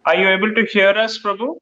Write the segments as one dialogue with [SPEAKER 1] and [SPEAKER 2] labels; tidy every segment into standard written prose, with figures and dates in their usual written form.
[SPEAKER 1] Are you able to hear us, Prabhu?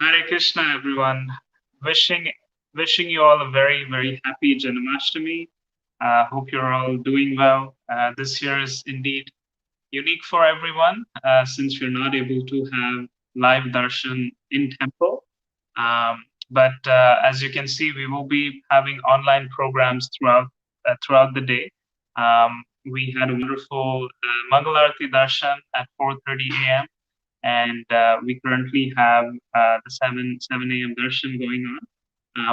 [SPEAKER 1] Hare Krishna, everyone. Wishing wishing you all a very very happy Janamastami. Hope you're all doing well. This year is indeed unique for everyone since we're not able to have live darshan in temple. But as you can see, we will be having online programs throughout the day. We had a wonderful Mangalarti darshan at 4:30 a.m. and we currently have the 7 a.m. darshan going on.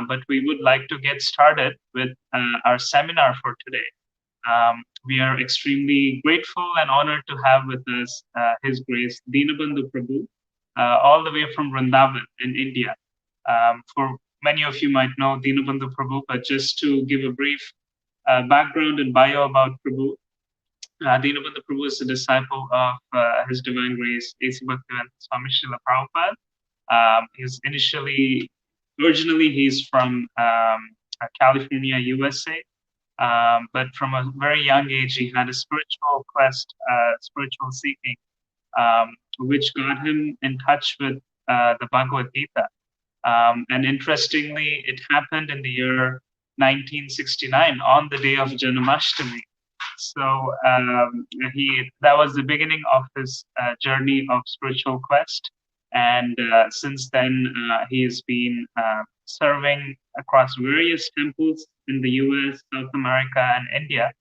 [SPEAKER 1] But we would like to get started with our seminar for today. We are extremely grateful and honored to have with us His Grace Deenabandhu Prabhu, all the way from Vrindavan in India. For many of you might know Deenabandhu Prabhu, but just to give a brief background and bio about Prabhu, Deenabandhu Prabhu is a disciple of His Divine Grace A.C. Bhaktivedanta Swami Srila Prabhupada. Originally he's from California, USA. But from a very young age, he had a spiritual quest, spiritual seeking, which got him in touch with the Bhagavad Gita. And interestingly, it happened in the year 1969 on the day of Janamastami. So that was the beginning of his journey of spiritual quest. And since then, he has been serving across various temples in the US, South America, and India.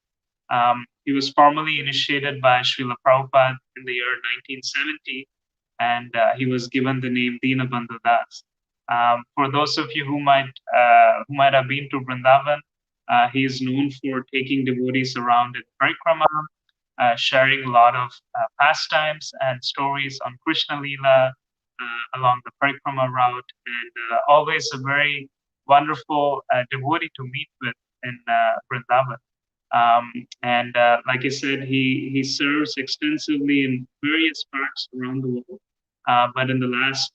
[SPEAKER 1] He was formally initiated by Srila Prabhupada in the year 1970, and he was given the name Deenabandhu Das. For those of you who might have been to Vrindavan, he is known for taking devotees around in parikrama, sharing a lot of pastimes and stories on Krishna Leela along the parikrama route, and always a very wonderful devotee to meet with in Vrindavan. And like I said, he serves extensively in various parts around the world. But in the last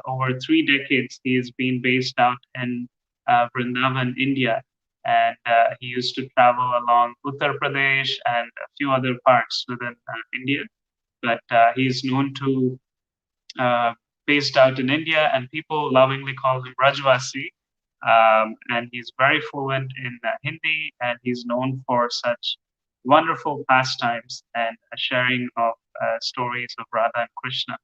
[SPEAKER 1] over 3 decades, he has been based out in Vrindavan, India. And he used to travel along Uttar Pradesh and a few other parts within India. But he's known to based out in India, and people lovingly call him Rajvasi. And he's very fluent in Hindi, and he's known for such wonderful pastimes and sharing of stories of Radha and Krishna.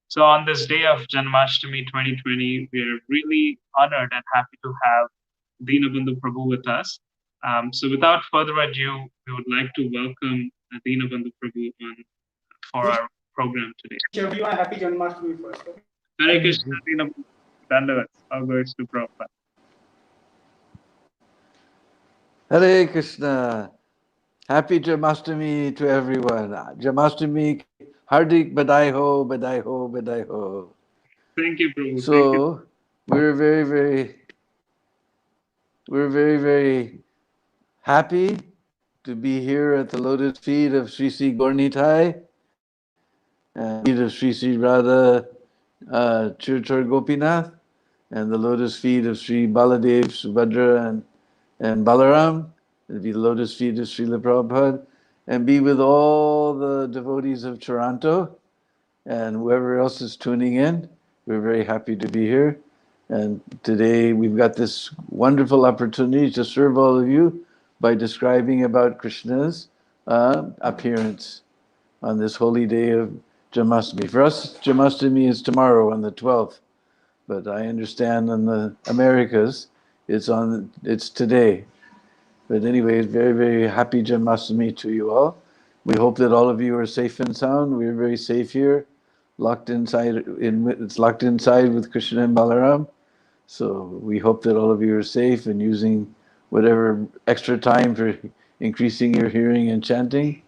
[SPEAKER 1] So on this day of Janmashtami 2020, we are really honored and happy to have Deenabandhu Prabhu with us. So without further ado, we would like to welcome Deenabandhu Prabhu on for our program today.
[SPEAKER 2] Everyone, happy Janmashtami first. Okay?
[SPEAKER 1] Hare Krishna, Deenabandhu. Dandavats. All goes to Prabhupada.
[SPEAKER 3] Hare Krishna. Happy Janmashtami to everyone. Janmashtami, Hardik Badai Ho, Badai Ho, Badai Ho.
[SPEAKER 1] Thank you, Prabhu.
[SPEAKER 3] So, we're very, very happy to be here at the lotus feet of Sri Sri Gornitai and feet of Sri Sri Radha Chirchar Gopinath and the lotus feet of Sri Baladev, Subhadra and Balaram. It'll be the lotus feet of Srila Prabhupada, and be with all the devotees of Toronto and whoever else is tuning in. We're very happy to be here. And today we've got this wonderful opportunity to serve all of you by describing about Krishna's appearance on this holy day of Janmashtami. For us, Janmashtami is tomorrow on the 12th, but I understand in the Americas it's today. But anyways, very, very happy Janmashtami to you all. We hope that all of you are safe and sound. We're very safe here, locked inside. It's locked inside with Krishna and Balaram. So we hope that all of you are safe and using whatever extra time for increasing your hearing and chanting.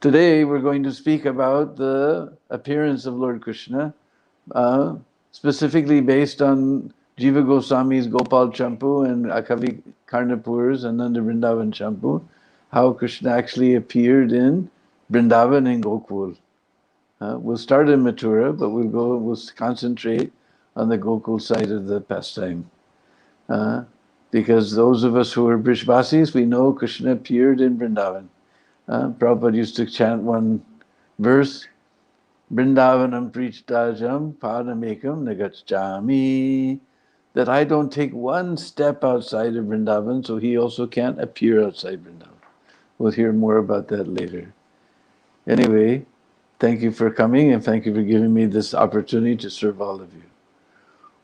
[SPEAKER 3] Today we're going to speak about the appearance of Lord Krishna specifically based on Jiva Goswami's Gopal Champu and Akavi Karnapur's Ananda Vrindavan Champu, how Krishna actually appeared in Vrindavan and Gokul. We'll start in Mathura, but we'll concentrate on the Gokul side of the pastime. Because those of us who are Brishvasis, we know Krishna appeared in Vrindavan. Prabhupada used to chant one verse, Vrindavanam Prichtajam Padamekam Nagachami, that I don't take one step outside of Vrindavan, so he also can't appear outside Vrindavan. We'll hear more about that later. Anyway, thank you for coming and thank you for giving me this opportunity to serve all of you.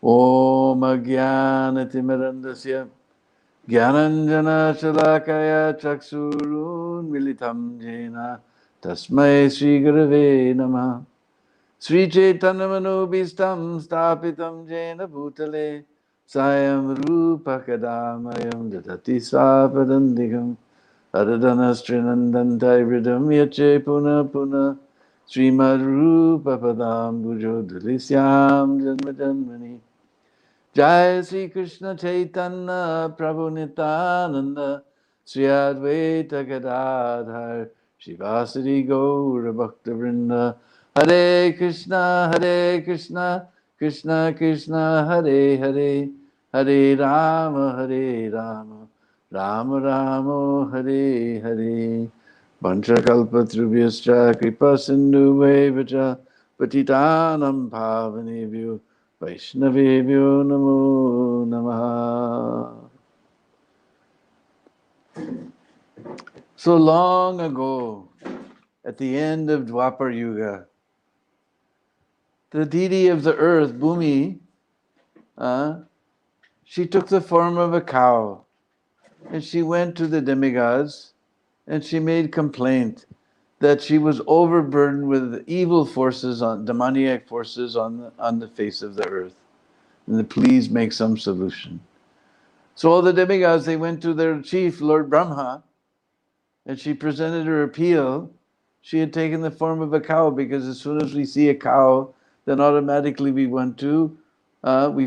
[SPEAKER 3] Om Ajnanatimirandasya Gyananjana Shalakaya Chaksurun Militam Jena Tasmai Sri Gurave Namah Sri Chaitanya Manobhistam Stapitam Jena Bhutale Sayam Rupa Kadamayam Dadati Swapadandikam Adadana Srinandantai Vridam Yache Puna Puna Srimad Rupa Padam Bujo Dalisyam Janma Janmani Jai Sri Krishna Chaitanya Prabhu Nityananda Sri Advaita Gadadhar Shivasari Gaura Bhakta Vrinda Hare Krishna Krishna Krishna Hare Hare Hare Rama Rama Rama Hare Hare Vanchakalpatrubhyascha Kripa Sindhu Vacha Patitanam Pavanebhyo Vaishnavebhyo Namo Namaha. So long ago, at the end of Dwapar Yuga, the deity of the earth, Bhumi, she took the form of a cow and she went to the demigods and she made complaint that she was overburdened with evil forces, demoniac forces on the face of the earth. And please make some solution. So all the demigods, they went to their chief, Lord Brahma, and she presented her appeal. She had taken the form of a cow because as soon as we see a cow, then automatically we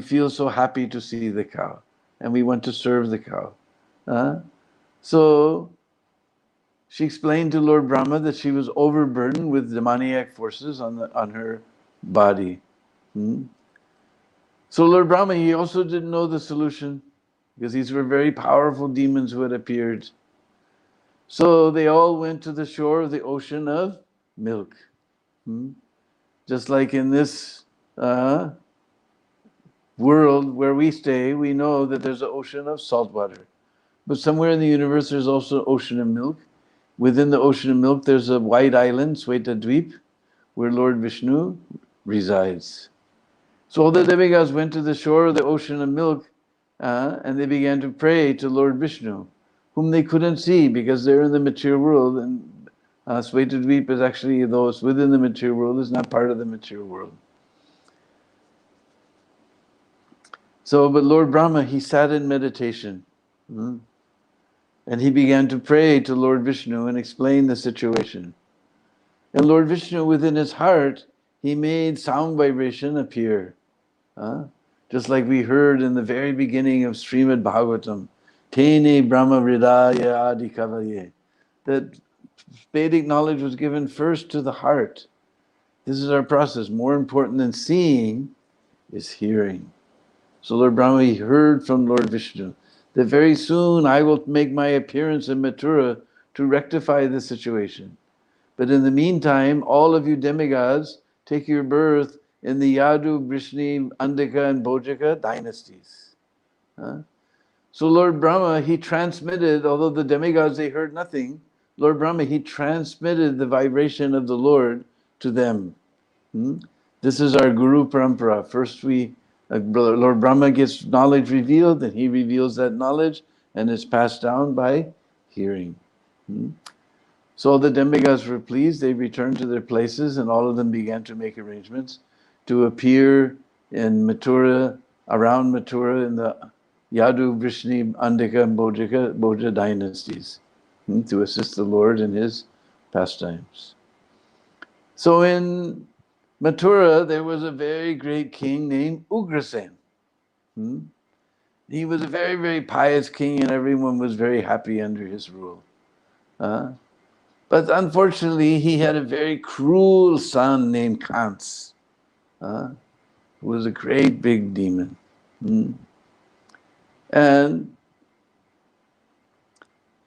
[SPEAKER 3] feel so happy to see the cow and we want to serve the cow. So she explained to Lord Brahma that she was overburdened with demoniac forces on her body. So Lord Brahma, he also didn't know the solution because these were very powerful demons who had appeared. So they all went to the shore of the ocean of milk. Just like in this world where we stay, we know that there's an ocean of salt water. But somewhere in the universe, there's also an ocean of milk. Within the ocean of milk, there's a white island, Swetadweep, where Lord Vishnu resides. So all the demigods went to the shore of the ocean of milk and they began to pray to Lord Vishnu, whom they couldn't see because they're in the material world. And Swetadweep is actually, though it's within the material world, is not part of the material world. So, but Lord Brahma, he sat in meditation. And he began to pray to Lord Vishnu and explain the situation. And Lord Vishnu, within his heart, he made sound vibration appear. Just like we heard in the very beginning of Srimad Bhagavatam, Tene Brahma Hridaya Adi Kavaye, that Vedic knowledge was given first to the heart. This is our process. More important than seeing is hearing. So Lord Brahma, he heard from Lord Vishnu that very soon I will make my appearance in Mathura to rectify the situation. But in the meantime, all of you demigods take your birth in the Yadu, Vrishni, Andika and Bojika dynasties. So Lord Brahma, he transmitted, although the demigods, they heard nothing, Lord Brahma, he transmitted the vibration of the Lord to them. This is our Guru Parampara. First Lord Brahma gets knowledge revealed and he reveals that knowledge and it's passed down by hearing. So all the demigods were pleased, they returned to their places and all of them began to make arrangements to appear in Mathura, around Mathura in the Yadu, Vrishni, Andika and Boja dynasties to assist the Lord in his pastimes. So in Mathura, there was a very great king named Ugrasen. He was a very, very pious king, and everyone was very happy under his rule. But unfortunately, he had a very cruel son named Kans, who was a great big demon. And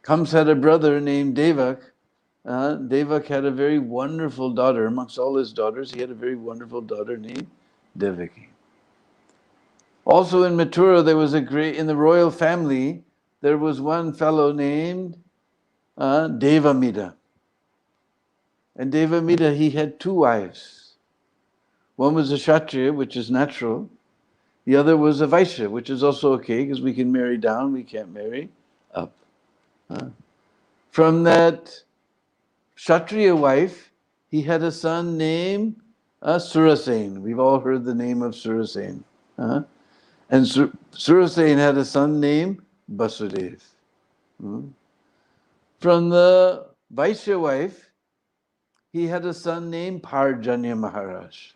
[SPEAKER 3] Kams had a brother named Devak. Devak had a very wonderful daughter. Amongst all his daughters, he had a very wonderful daughter named Devaki. Also in Mathura, there was in the royal family, there was one fellow named Devamida. And Devamida, he had two wives. One was a Kshatriya, which is natural. The other was a Vaishya, which is also okay, because we can marry down, we can't marry up. From that Kshatriya wife, he had a son named Surasen. We've all heard the name of Surasen. And Surasen had a son named Basudev. From the Vaishya wife, he had a son named Parjanya Maharaj.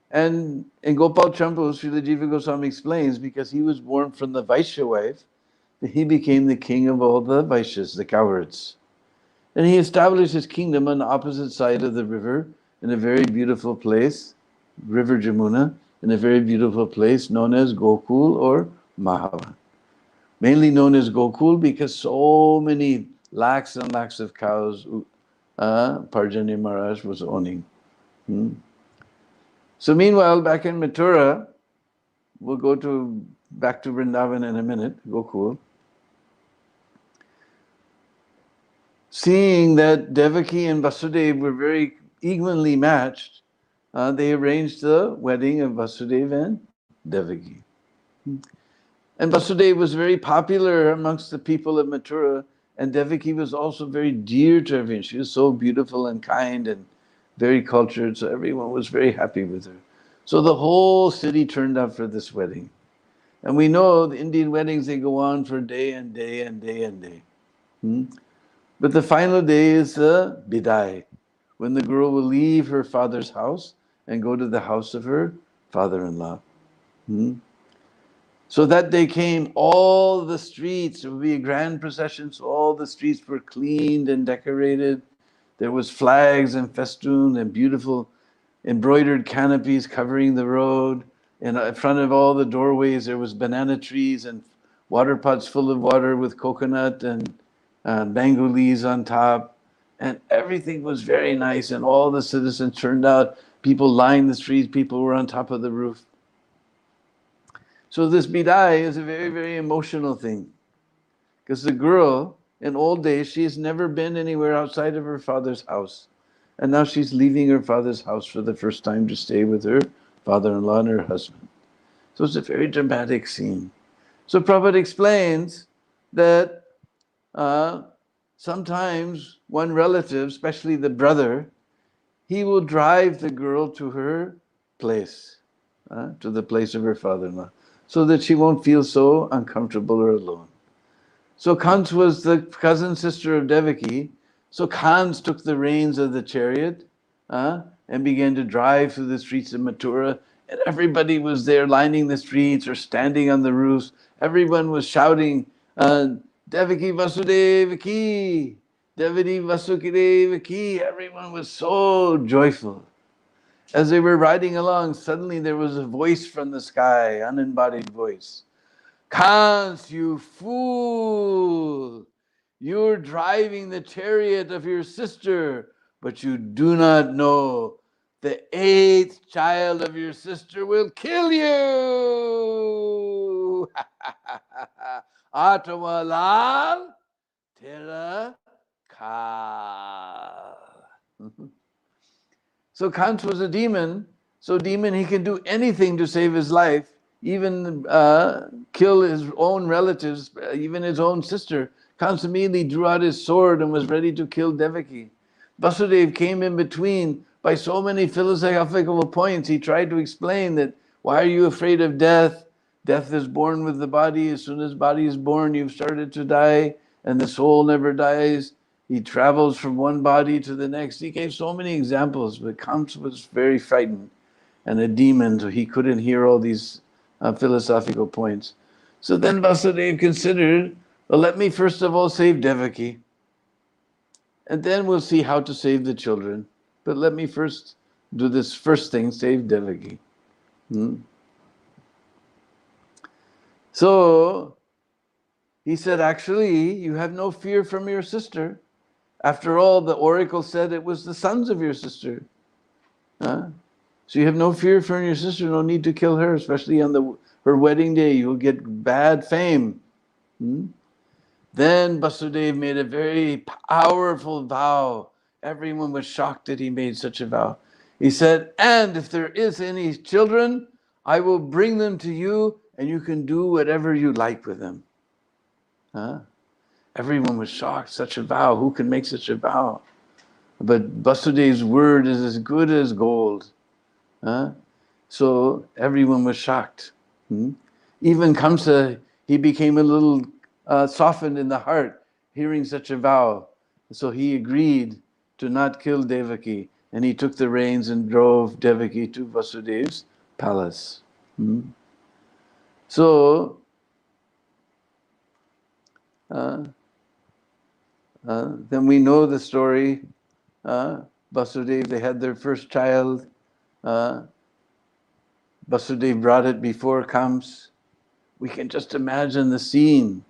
[SPEAKER 3] And in Gopal Champu, Srila Jiva Goswami explains, because he was born from the Vaishya wife, that he became the king of all the Vaishyas, the cowards. And he established his kingdom on the opposite side of the river in a very beautiful place, River Jamuna, in a very beautiful place known as Gokul or Mahavan. Mainly known as Gokul because so many lakhs and lakhs of cows Parjanya Maharaj was owning. So meanwhile, back in Mathura, we'll go back to Vrindavan in a minute, Gokul. Seeing that Devaki and Vasudeva were very evenly matched, they arranged the wedding of Vasudeva and Devaki. And Vasudeva was very popular amongst the people of Mathura, and Devaki was also very dear to everyone. She was so beautiful and kind and very cultured, so everyone was very happy with her. So the whole city turned out for this wedding. And we know the Indian weddings, they go on for day and day and day and day. But the final day is the bidai, when the girl will leave her father's house and go to the house of her father-in-law. So that day came, all the streets, it would be a grand procession, so all the streets were cleaned and decorated. There was flags and festoons and beautiful embroidered canopies covering the road. And in front of all the doorways, there was banana trees and water pots full of water with coconut and mango leaves on top. And everything was very nice, and all the citizens turned out. People lined the streets, people were on top of the roof. So this bidai is a very, very emotional thing. Because the girl, in old days, she has never been anywhere outside of her father's house. And now she's leaving her father's house for the first time to stay with her father-in-law and her husband. So it's a very dramatic scene. So Prabhupada explains that sometimes one relative, especially the brother, he will drive the girl to her place, to the place of her father-in-law, so that she won't feel so uncomfortable or alone. So Kans was the cousin sister of Devaki. So Kans took the reins of the chariot and began to drive through the streets of Mathura. And everybody was there lining the streets or standing on the roofs. Everyone was shouting, Devaki Vasudeva ki! Devaki Vasudeva ki! Everyone was so joyful. As they were riding along, suddenly there was a voice from the sky, unembodied voice. Kans, you fool! You're driving the chariot of your sister, but you do not know the 8th child of your sister will kill you! Atamalal Tera Kal. So Kans was a demon. So demon, he can do anything to save his life, even kill his own relatives, even his own sister. Kans immediately drew out his sword and was ready to kill Devaki. Vasudeva came in between by so many philosophical points. He tried to explain that, why are you afraid of death? Death is born with the body. As soon as body is born, you've started to die, and the soul never dies. He travels from one body to the next. He gave so many examples, but Kamsa was very frightened and a demon, so he couldn't hear all these philosophical points. So then Vasudeva considered, well, let me first of all save Devaki, and then we'll see how to save the children. But let me first do this first thing, save Devaki. So he said, actually, you have no fear from your sister. After all, the oracle said it was the sons of your sister. Huh? So you have no fear from your sister, no need to kill her, especially on her wedding day. You'll get bad fame. Then Vasudeva made a very powerful vow. Everyone was shocked that he made such a vow. He said, and if there is any children, I will bring them to you and you can do whatever you like with them. Huh? Everyone was shocked. Such a vow. Who can make such a vow? But Vasudeva's word is as good as gold. Huh? So everyone was shocked. Even Kamsa, he became a little softened in the heart hearing such a vow. So he agreed to not kill Devaki, and he took the reins and drove Devaki to Vasudeva's palace. So then we know the story. Vasudeva, they had their first child. Vasudeva brought it before Kams. We can just imagine the scene.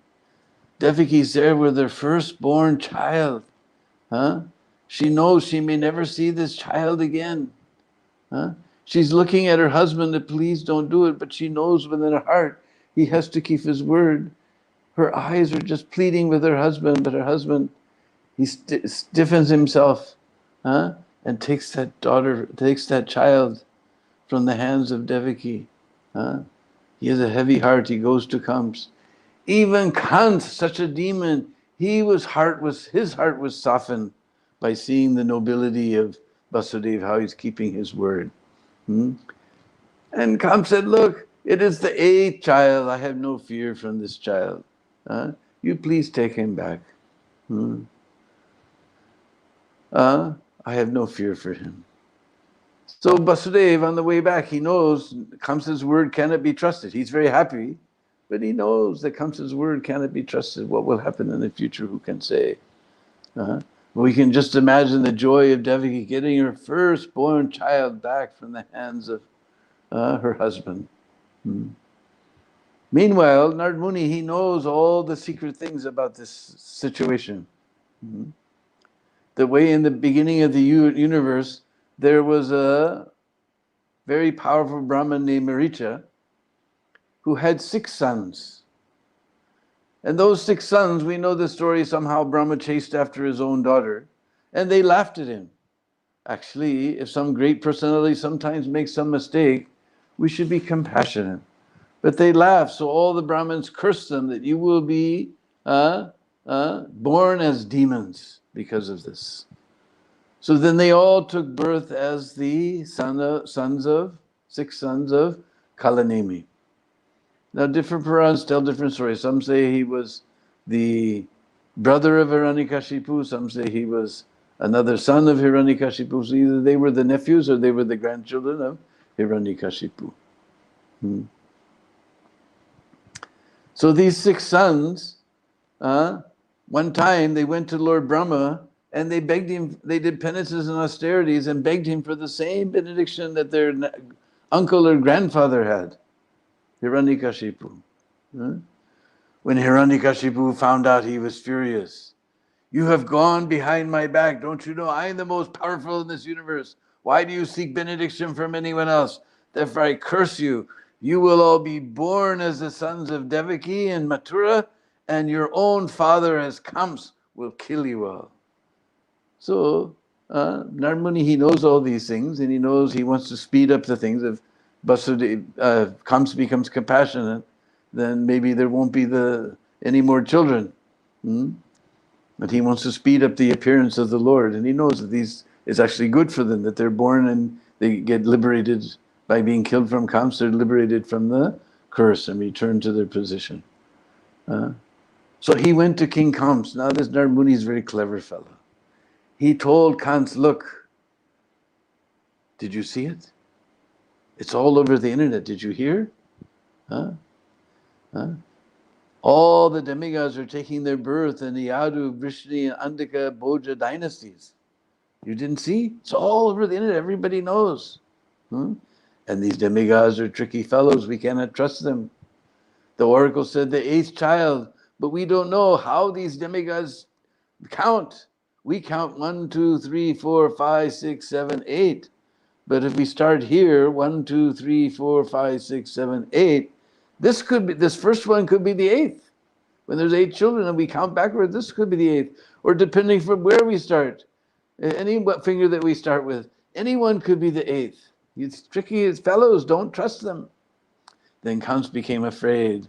[SPEAKER 3] Devaki's there with her firstborn child. She knows she may never see this child again. She's looking at her husband that please don't do it, but she knows within her heart he has to keep his word. Her eyes are just pleading with her husband, but her husband, he stiffens himself and takes that child from the hands of Devaki. He has a heavy heart, he goes to Kams. Even Kant, such a demon, his heart was softened by seeing the nobility of Vasudeva, how he's keeping his word. And Kams said, look, it is the 8th child, I have no fear from this child. You please take him back. I have no fear for him. So Vasudeva, on the way back, he knows Kamsa's word cannot be trusted. He's very happy, but he knows that Kamsa's word cannot be trusted. What will happen in the future, who can say? We can just imagine the joy of Devaki getting her firstborn child back from the hands of her husband. Meanwhile, Narad Muni, he knows all the secret things about this situation. The way in the beginning of the universe, there was a very powerful Brahmin named Maricha who had 6 sons. And those 6 sons, we know the story, somehow Brahma chased after his own daughter, and they laughed at him. Actually, if some great personality sometimes makes some mistake, we should be compassionate. But they laughed, so all the Brahmins cursed them that you will be born as demons because of this. So then they all took birth as the 6 sons of Kalanemi. Now different Purans tell different stories. Some say he was the brother of Hiranyakashipu, some say he was another son of Hiranyakashipu. So either they were the nephews or they were the grandchildren of Hiranyakashipu. So these 6 sons, one time they went to Lord Brahma and they begged him, they did penances and austerities and begged him for the same benediction that their uncle or grandfather had, Hiranyakashipu. When Hiranyakashipu found out, he was furious. You have gone behind my back. Don't you know I am the most powerful in this universe? Why do you seek benediction from anyone else? Therefore I curse you. You will all be born as the sons of Devaki and Mathura, and your own father as Kams will kill you all. So Narad Muni, he knows all these things, and he knows he wants to speed up the things. If Vasudeva, Kams becomes compassionate, then maybe there won't be any more children. But he wants to speed up the appearance of the Lord, and he knows that it's actually good for them, that they're born and they get liberated by being killed from Kams. They're liberated from the curse and return to their position. So he went to King Kamsa. Now this Narad Muni is a very clever fellow. He told Kamsa, look, did you see it? It's all over the internet. Did you hear? Huh? Huh? All the demigods are taking their birth in the Yadu, Vrishni, and Andika, Bhoja dynasties. You didn't see? It's all over the internet. Everybody knows. Hmm? And these demigods are tricky fellows. We cannot trust them. The oracle said the eighth child, but we don't know how these demigods count. We count 1, 2, 3, 4, 5, 6, 7, 8. But if we start here, 1, 2, 3, 4, 5, 6, 7, 8, this first one could be the eighth. When there's 8 children and we count backward, this could be the eighth. Or depending from where we start, any finger that we start with, anyone could be the eighth. It's tricky as fellows, don't trust them. Then Kamsa became afraid,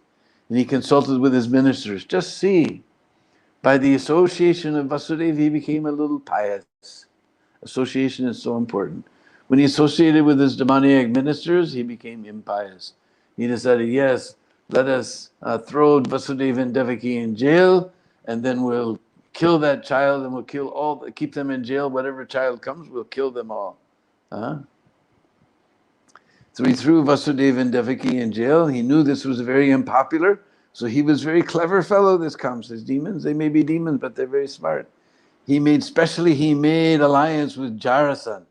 [SPEAKER 3] and he consulted with his ministers. Just see, by the association of Vasudeva, he became a little pious. Association is so important. When he associated with his demoniac ministers, he became impious. He decided, yes, let us throw Vasudeva and Devaki in jail, and then we'll kill that child, and we'll keep them in jail. Whatever child comes, we'll kill them all. So he threw Vasudeva and Devaki in jail. He knew this was very unpopular, so he was a very clever fellow, this Kamsa. His demons, they may be demons, but they're very smart. He made alliance with Jarasan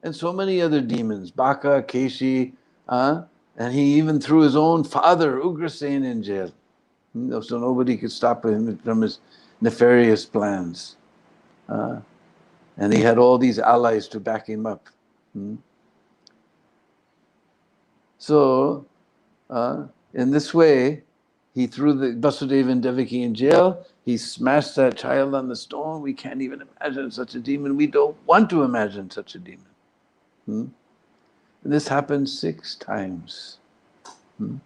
[SPEAKER 3] and so many other demons, Baka, Keshi, and he even threw his own father, Ugrasen, in jail. So nobody could stop him from his nefarious plans. And he had all these allies to back him up. So, in this way, he threw the Vasudeva and Devaki in jail. He smashed that child on the stone. We can't even imagine such a demon. We don't want to imagine such a demon. And this happened 6 times. The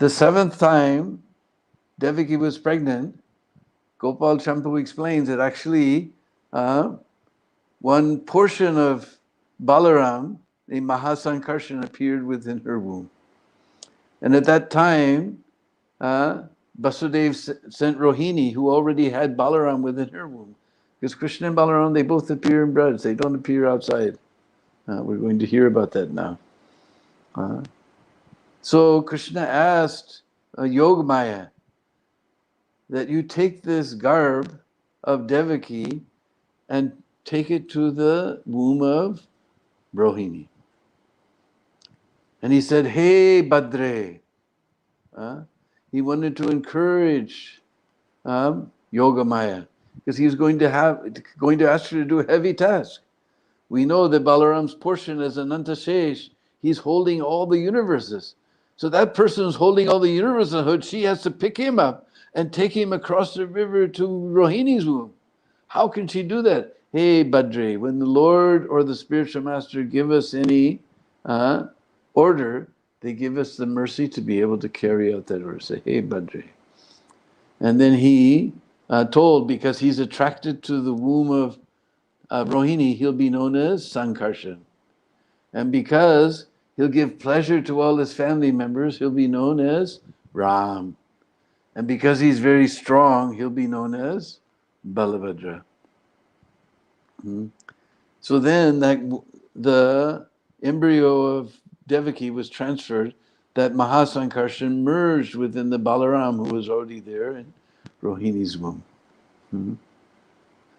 [SPEAKER 3] 7th time, Devaki was pregnant. Gopal Champu explains that actually one portion of Balaram, the Mahasankarshan, appeared within her womb. And at that time, Vasudeva sent Rohini, who already had Balaram within her womb. Because Krishna and Balaram, they both appear in broods. They don't appear outside. We're going to hear about that now. So Krishna asked Yogamaya that you take this garb of Devaki and take it to the womb of Rohini. And he said, hey, Badre. He wanted to encourage Yogamaya because he was going to ask her to do a heavy task. We know that Balaram's portion is Ananta Shesh. He's holding all the universes. So that person is holding all the universes. She has to pick him up and take him across the river to Rohini's womb. How can she do that? Hey, Badre, when the Lord or the spiritual master give us any order, they give us the mercy to be able to carry out that order. Say, hey, Badre. And then he told, because he's attracted to the womb of Rohini, he'll be known as Sankarshan. And because he'll give pleasure to all his family members, he'll be known as Ram. And because he's very strong, he'll be known as Balabhadra. So then the embryo of Devaki was transferred, that Mahasankarshan merged within the Balaram who was already there in Rohini's womb. And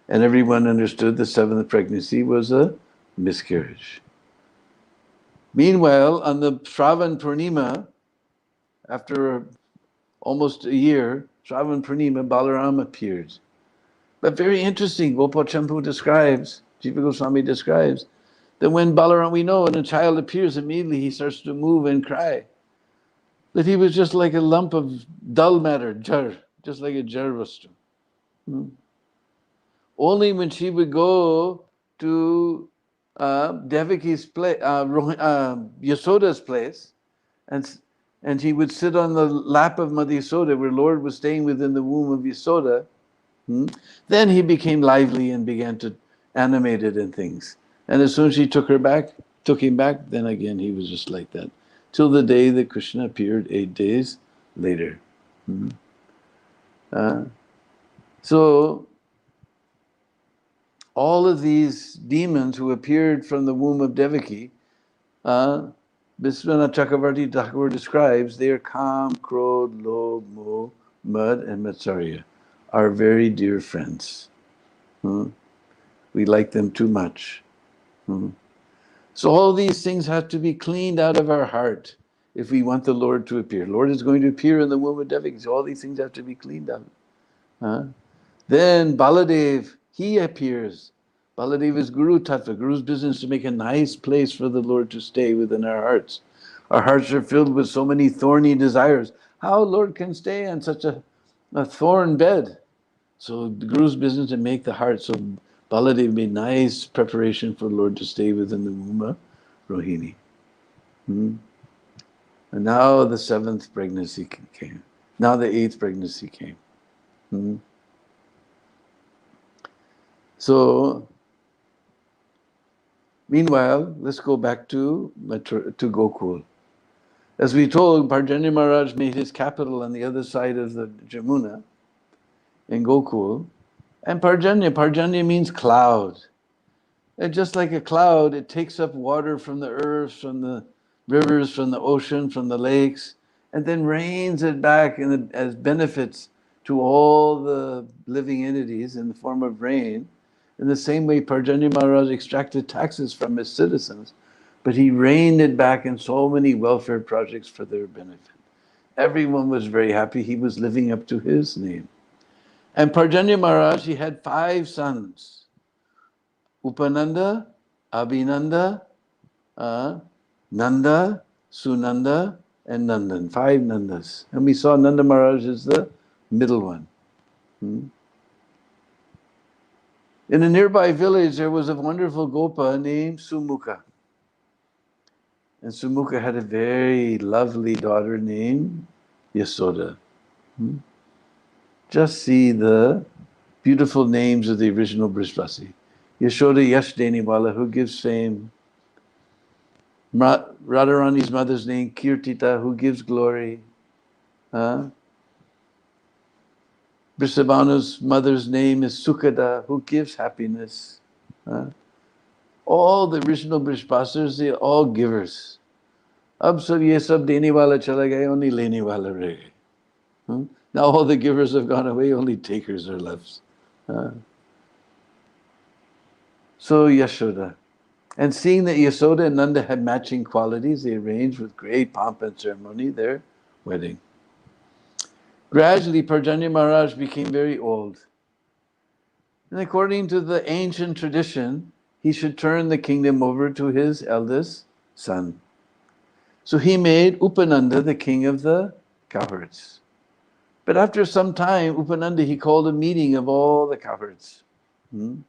[SPEAKER 3] everyone understood the 7th pregnancy was a miscarriage. Meanwhile, on the Shravan Purnima, after almost a year, Shravan Purnima, Balaram appeared. But very interesting, Gopal Champu describes, Jiva Goswami describes, that when Balaram, we know when a child appears, immediately he starts to move and cry. That he was just like a lump of dull matter, jar, just like a jar vastu. Only when she would go to Devaki's place, Yasoda's place, and he would sit on the lap of Mother Yasoda, where Lord was staying within the womb of Yasoda, then he became lively and began to animate it and things. And as soon as she took him back, then again he was just like that. Till the day that Krishna appeared 8 days later. Hmm. Uh, so all of these demons who appeared from the womb of Devaki, Biswanath Chakravarti Thakur describes, they are Kam, Krodh, Lobh, Moh, Mud, and Matsarya, our very dear friends. We like them too much. So all these things have to be cleaned out of our heart if we want the Lord to appear. Lord is going to appear in the womb of Devaki, so all these things have to be cleaned out. Then Baladev, he appears. Baladev is Guru Tattva. Guru's business is to make a nice place for the Lord to stay within our hearts. Our hearts are filled with so many thorny desires. How Lord can stay on such a thorn bed? So the Guru's business is to make the heart. So Baladev made nice preparation for the Lord to stay within the womb of Rohini. And now the 7th pregnancy came. Now the 8th pregnancy came. So, meanwhile, let's go back to Gokul. As we told, Parjanya Maharaj made his capital on the other side of the Jamuna, in Gokul. And Parjanya means cloud. And just like a cloud, it takes up water from the earth, from the rivers, from the ocean, from the lakes, and then rains it back as benefits to all the living entities in the form of rain. In the same way, Parjanya Maharaj extracted taxes from his citizens, but he rained it back in so many welfare projects for their benefit. Everyone was very happy. He was living up to his name. And Parjanya Maharaj, he had 5 sons: Upananda, Abhinanda, Nanda, Sunanda, and Nandan. 5 Nandas. And we saw Nanda Maharaj as the middle one. In a nearby village, there was a wonderful Gopa named Sumukha. And Sumukha had a very lovely daughter named Yasoda. Just see the beautiful names of the original Brishvasi. Yashoda Yash Deniwala, who gives fame. Radharani's mother's name, Kirtita, who gives glory. Brisabhanu's mother's name is Sukhada, who gives happiness. All the original Brishbasars, they're all givers. Ab sab ye sab dene wala chala gaya, only lene wala reh gaye. Now all the givers have gone away, only takers are left. So Yashoda. And seeing that Yasoda and Nanda had matching qualities, they arranged with great pomp and ceremony their wedding. Gradually, Parjanya Maharaj became very old. And according to the ancient tradition, he should turn the kingdom over to his eldest son. So he made Upananda the king of the cowherds. But after some time, Upananda, he called a meeting of all the cowherds. In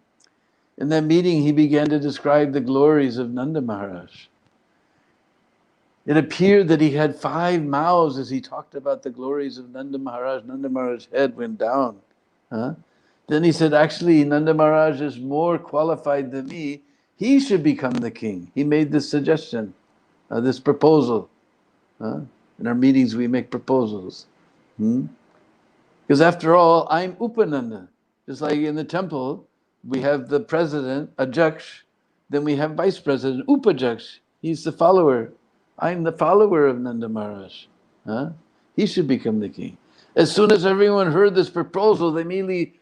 [SPEAKER 3] that meeting, he began to describe the glories of Nanda Maharaj. It appeared that he had 5 mouths as he talked about the glories of Nanda Maharaj. Nanda Maharaj's head went down. Then he said, actually, Nanda Maharaj is more qualified than me. He should become the king. He made this suggestion, this proposal. In our meetings, we make proposals. Because after all, I'm Upananda. Just like in the temple, we have the president, Ajaksh, then we have vice president, Upajaksh. He's the follower. I'm the follower of Nanda Maharaj. He should become the king. As soon as everyone heard this proposal, they immediately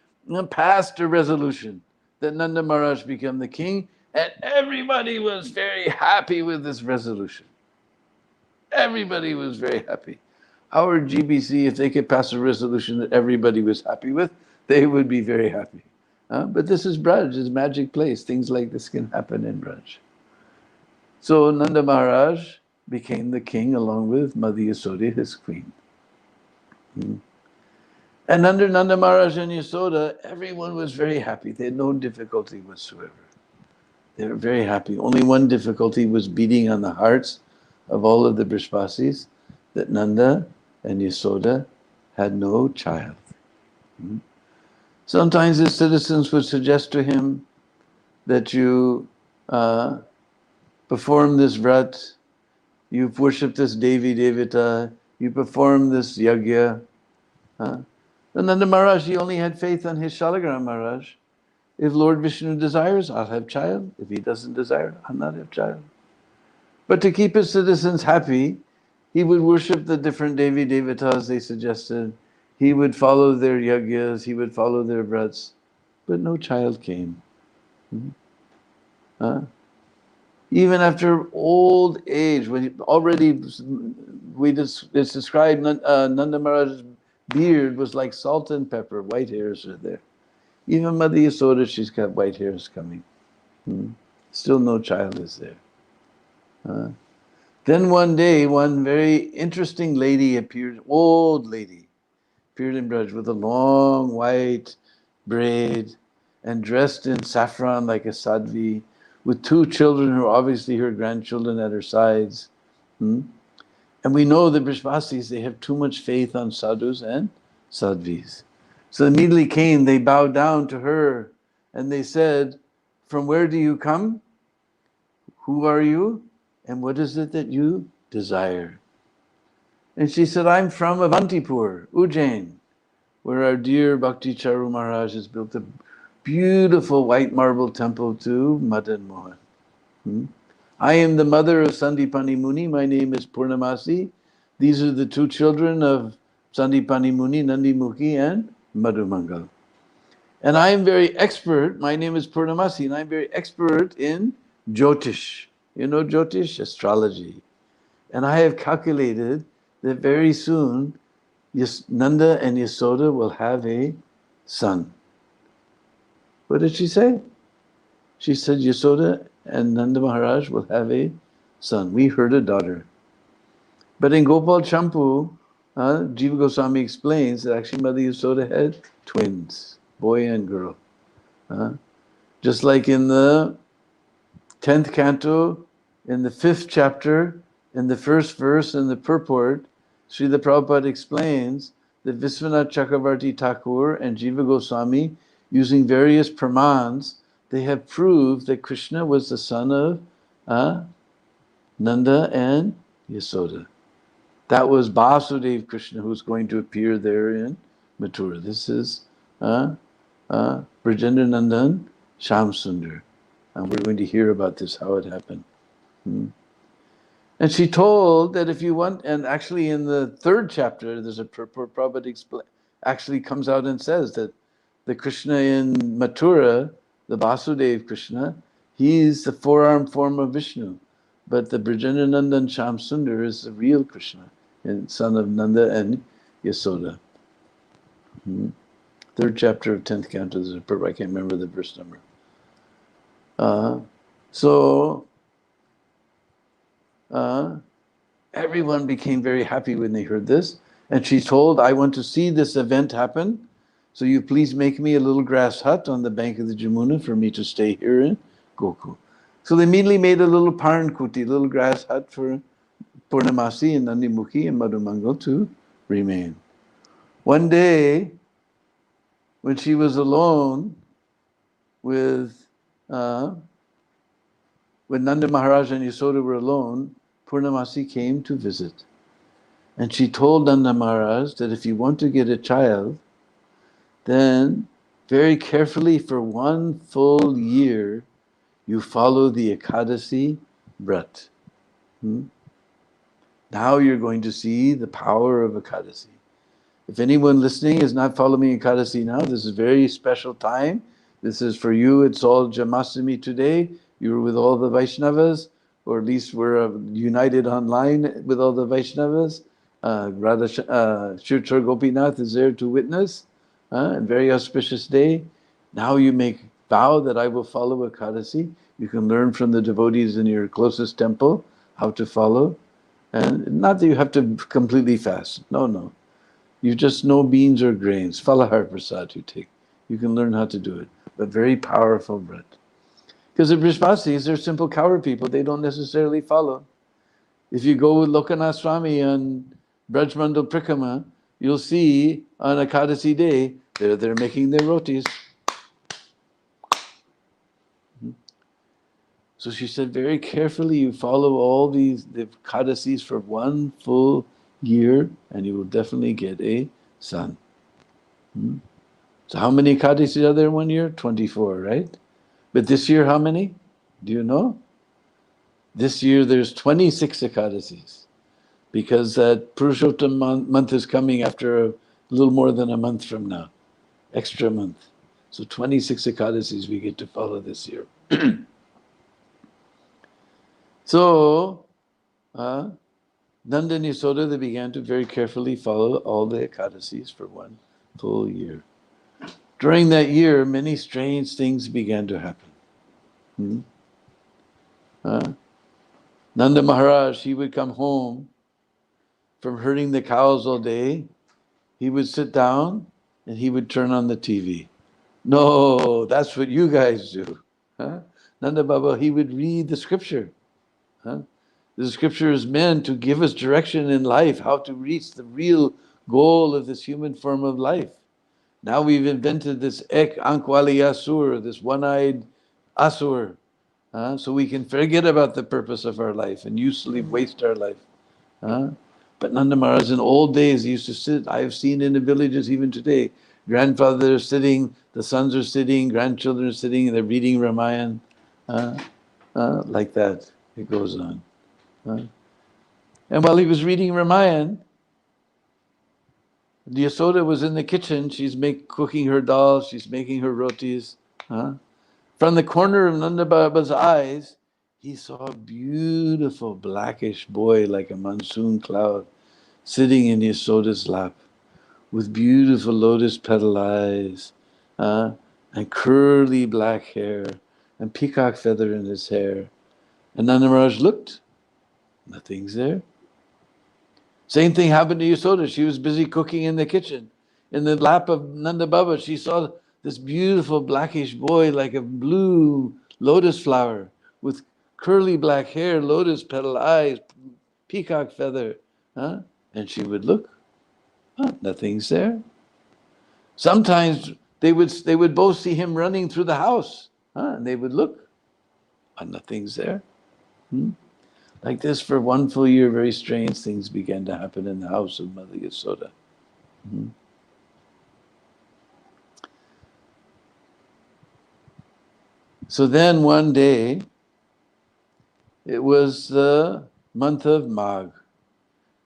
[SPEAKER 3] passed a resolution that Nanda Maharaj become the king, and everybody was very happy with this resolution. Everybody was very happy. Our GBC, if they could pass a resolution that everybody was happy with, they would be very happy. But this is Braj, it's a magic place. Things like this can happen in Braj. So Nanda Maharaj became the king along with Mother Yasoda, his queen. And under Nanda Maharaj and Yasoda, everyone was very happy. They had no difficulty whatsoever. They were very happy. Only one difficulty was beating on the hearts of all of the Brishbasis, that Nanda and Yasoda had no child. Sometimes the citizens would suggest to him that you perform this vrat, you worship this Devi Devata, you perform this yagya, Nanda Maharaj, he only had faith on his Shalagram Maharaj. If Lord Vishnu desires, I'll have child. If he doesn't desire, I'll not have child. But to keep his citizens happy, he would worship the different Devi Devatas they suggested. He would follow their yagyas, he would follow their vrats. But no child came. Even after old age, when he already it's described Nanda Maharaj's beard was like salt and pepper, white hairs are there. Even Mother Yasoda, she's got white hairs coming. Still no child is there. Then one day, one very interesting lady appeared, old lady, appeared in Braj with a long white braid and dressed in saffron like a sadhvi, with two children who are obviously her grandchildren at her sides. And we know the Brishvasis, they have too much faith on sadhus and sadhvis. So immediately came, they bowed down to her and they said, "From where do you come? Who are you? And what is it that you desire?" And she said, "I'm from Avantipur, Ujjain, where our dear Bhakti Charu Maharaj has built a beautiful white marble temple to Madan Mohan. I am the mother of Sandipani Muni. My name is Purnamasi. These are the two children of Sandipani Muni, Nandi Mukhi and Madhumangal. And I am very expert, my name is Purnamasi, and I'm very expert in Jyotish. You know Jyotish? Astrology. And I have calculated that very soon Nanda and Yasoda will have a son." What did she say? She said Yasoda and Nanda Maharaj will have a son. We heard a daughter. But in Gopal Champu, Jiva Goswami explains that actually Mother Yasoda had twins, boy and girl. Just like in the 10th canto, in the 5th chapter, in the first verse, in the purport, Srila Prabhupada explains that Visvanath Chakravarti Thakur and Jiva Goswami, using various pramans, they have proved that Krishna was the son of Nanda and Yasoda. That was Vasudev Krishna who's going to appear there in Mathura. This is Brajendra Nandan Shyam Sundar. And we're going to hear about this, how it happened. And she told that if you want, and actually in the 3rd chapter, there's a purport, Prabhupada actually comes out and says that the Krishna in Mathura, the Vasudev Krishna, he's the four-armed form of Vishnu. But the Brajendra Nandan Shyam Sundar is the real Krishna, and son of Nanda and Yasoda. 3rd chapter of 10th canto, there's a purport, I can't remember the verse number. So everyone became very happy when they heard this. And she told, "I want to see this event happen. So you please make me a little grass hut on the bank of the Jamuna for me to stay here in Gokul." So they immediately made a little Parnkuti, little grass hut for Purnamasi and Nandimukhi and Madhumangal to remain. One day, when she was alone with when Nanda Maharaj and Yasoda were alone, Purnamasi came to visit. And she told Nanda Maharaj that if you want to get a child, then very carefully for 1 full year, you follow the Ekadasi Vrat. Now you're going to see the power of Ekadasi. If anyone listening is not following Ekadasi now, this is a very special time. This is for you, it's all Janamastami today. You're with all the Vaishnavas, or at least we're united online with all the Vaishnavas. Shri Gopinath is there to witness. A very auspicious day. Now you make vow that I will follow Ekadasi. You can learn from the devotees in your closest temple how to follow. And not that you have to completely fast. No. You just know beans or grains. Falahar Prasad you take. You can learn how to do it. But very powerful vrat. Because the Brishvasis, they're simple coward people. They don't necessarily follow. If you go with Lokanath Swami on Brajmandal Prikrama, you'll see on Ekadasi day, they're making their rotis. So she said, very carefully you follow all the Ekadasis for 1 full year and you will definitely get a son. Hmm? So how many Ekadasis are there in 1 year? 24, right? But this year, how many? Do you know? This year there's 26 Ekadasis, because that Purushottam month is coming after a little more than a month from now, extra month. So 26 Ekadasis we get to follow this year. So, Nanda and Yasoda, they began to very carefully follow all the Ekadasis for 1 full year. During that year, many strange things began to happen. Nanda Maharaj, he would come home from herding the cows all day. He would sit down and he would turn on the TV. No, that's what you guys do. Nanda Baba, he would read the scripture. The scripture is meant to give us direction in life, how to reach the real goal of this human form of life. Now we've invented this Ek Ankwali Asur, this one-eyed Asur, so we can forget about the purpose of our life and uselessly waste our life. But Nanda Maharaj in old days he used to sit, I have seen in the villages even today, grandfather is sitting, the sons are sitting, grandchildren are sitting, and they're reading Ramayana, like that, it goes on. And while he was reading Ramayana, Yasoda was in the kitchen, she's cooking her dal, she's making her rotis. From the corner of Nanda Baba's eyes, he saw a beautiful blackish boy like a monsoon cloud sitting in Yasoda's lap with beautiful lotus petal eyes, and curly black hair and peacock feather in his hair. And Nanda Maharaj looked, nothing's there. Same thing happened to Yasoda. She was busy cooking in the kitchen. In the lap of Nanda Baba, she saw this beautiful blackish boy like a blue lotus flower with curly black hair, lotus petal eyes, peacock feather. And she would look, nothing's there. Sometimes they would both see him running through the house, and they would look, nothing's there. Like this, for 1 full year, very strange things began to happen in the house of Mother Yasoda. So then one day, it was the month of Magh.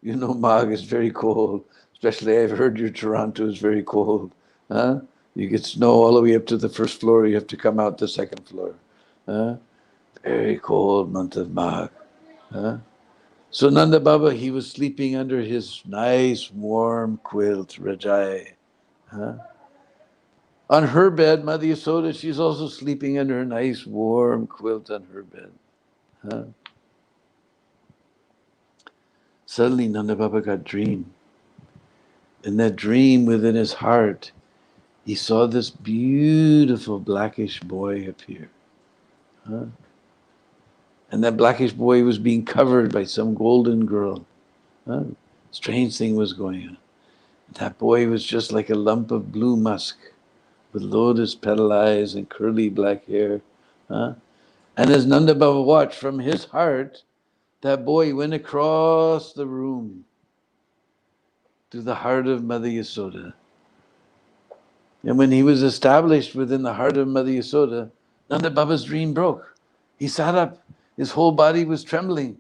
[SPEAKER 3] You know, Magh is very cold, especially I've heard your Toronto is very cold. You get snow all the way up to the first floor, you have to come out the second floor. Very cold month of Magh. So Nanda Baba, he was sleeping under his nice warm quilt, Rajai. On her bed, Mother Yasoda, she's also sleeping under a nice warm quilt on her bed. Suddenly Nanda Baba got a dream. In that dream within his heart, he saw this beautiful blackish boy appear. And that blackish boy was being covered by some golden girl. Strange thing was going on. That boy was just like a lump of blue musk with lotus petal eyes and curly black hair. And as Nanda Baba watched from his heart, that boy went across the room to the heart of Mother Yasoda. And when he was established within the heart of Mother Yasoda, Nanda Baba's dream broke. He sat up. His whole body was trembling.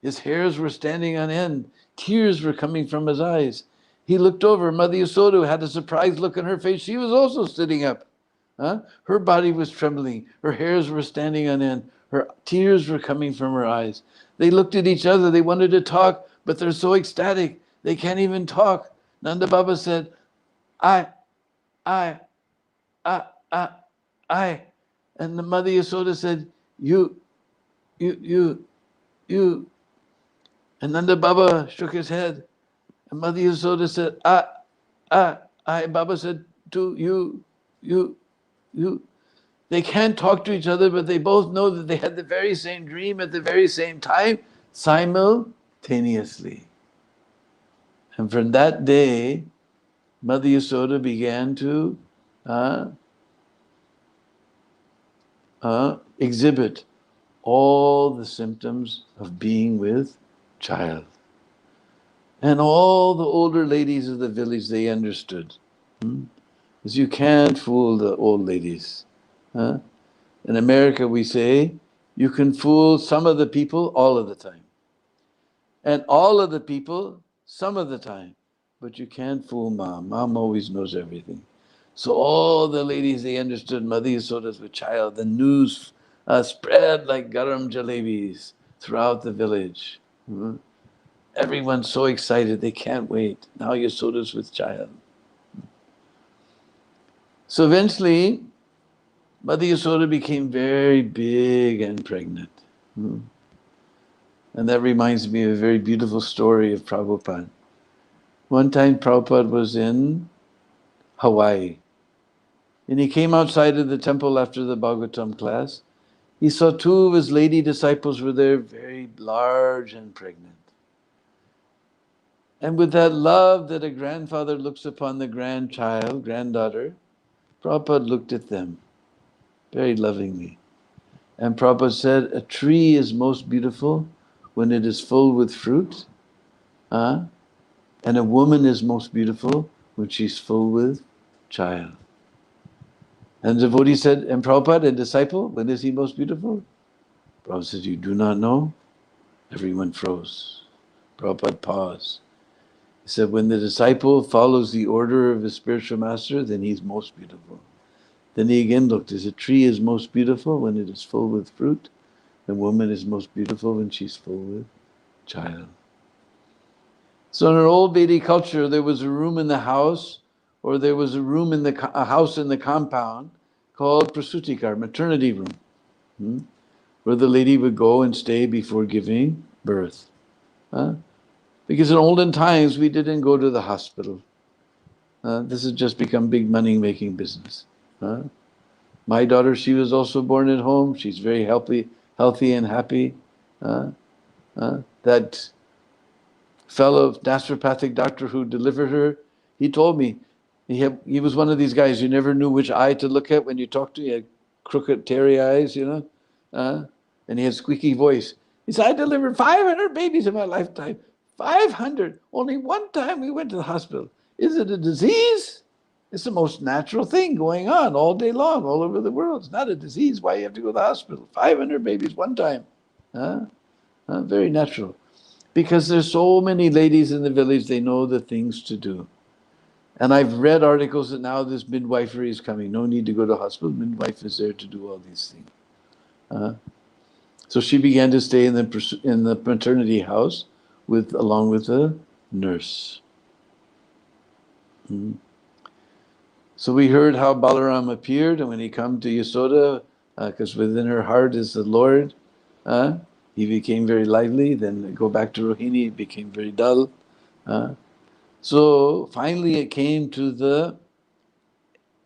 [SPEAKER 3] His hairs were standing on end. Tears were coming from his eyes. He looked over. Mother Yasoda had a surprised look on her face. She was also sitting up. Her body was trembling. Her hairs were standing on end. Her tears were coming from her eyes. They looked at each other. They wanted to talk, but they're so ecstatic. They can't even talk. Nanda Baba said, I. And the Mother Yasoda said, you. And Nanda Baba shook his head. And Mother Yasoda said, I. Baba said, to you. They can't talk to each other, but they both know that they had the very same dream at the very same time, simultaneously. And from that day, Mother Yasoda began to exhibit all the symptoms of being with child. And all the older ladies of the village, they understood. is you can't fool the old ladies. Huh? In America, we say, you can fool some of the people all of the time. And all of the people some of the time. But you can't fool mom. Mom always knows everything. So all the ladies, they understood Mother Yasoda's with child. The news spread like garam jalebis throughout the village. Mhm. Everyone's so excited, they can't wait. Now Yasoda's with child. So eventually, Mother Yasoda became very big and pregnant. Mhm. And that reminds me of a very beautiful story of Prabhupada. One time Prabhupada was in Hawaii, and he came outside of the temple after the Bhagavatam class. He saw two of his lady disciples were there, very large and pregnant. And with that love that a grandfather looks upon the grandchild, granddaughter, Prabhupada looked at them very lovingly. And Prabhupada said, a tree is most beautiful when it is full with fruit, and a woman is most beautiful when she's full with child. And the devotee said, and Prabhupada, a disciple, when is he most beautiful? Prabhupada said, you do not know? Everyone froze. Prabhupada paused. He said, when the disciple follows the order of his spiritual master, then he's most beautiful. Then he again looked, as a tree is most beautiful when it is full with fruit, the woman is most beautiful when she's full with child. So in an old Vedic culture, there was a room in the house, or there was a room in a house in the compound called prasutikar, maternity room, where the lady would go and stay before giving birth. Because in olden times, we didn't go to the hospital. This has just become big money-making business. My daughter, she was also born at home. She's very healthy and happy. That fellow naturopathic doctor who delivered her, he told me, he was one of these guys you never knew which eye to look at when you talked to him. He had crooked, teary eyes, and he had squeaky voice. He said, I delivered 500 babies in my lifetime. 500. Only one time we went to the hospital. Is it a disease? It's the most natural thing going on all day long, all over the world. It's not a disease. Why you have to go to the hospital? 500 babies one time. Very natural. Because there's so many ladies in the village, they know the things to do. And I've read articles that now this midwifery is coming. No need to go to hospital. Midwife is there to do all these things. So she began to stay in the maternity house along with a nurse. So we heard how Balaram appeared, and when he come to Yasoda, because within her heart is the Lord, he became very lively. Then go back to Rohini, he became very dull. So finally it came to the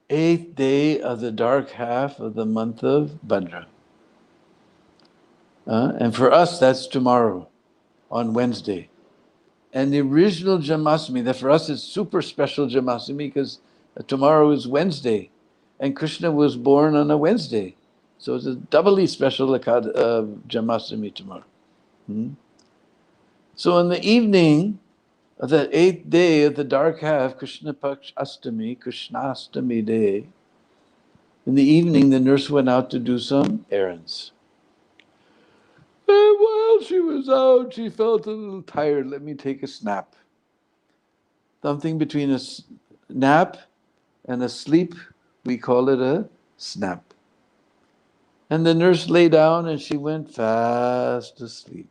[SPEAKER 3] 8th day of the dark half of the month of Bhadra. And for us, that's tomorrow, on Wednesday. And the original Janamastami, that for us is super special Janamastami because tomorrow is Wednesday. And Krishna was born on a Wednesday. So it's a doubly special Janamastami tomorrow. So in the evening of the 8th day of the dark half, Krishna Paksh Astami, Krishnastami day, in the evening the nurse went out to do some errands. And while she was out, she felt a little tired. Let me take a snap. Something between a nap and a sleep, we call it a snap. And the nurse lay down and she went fast asleep.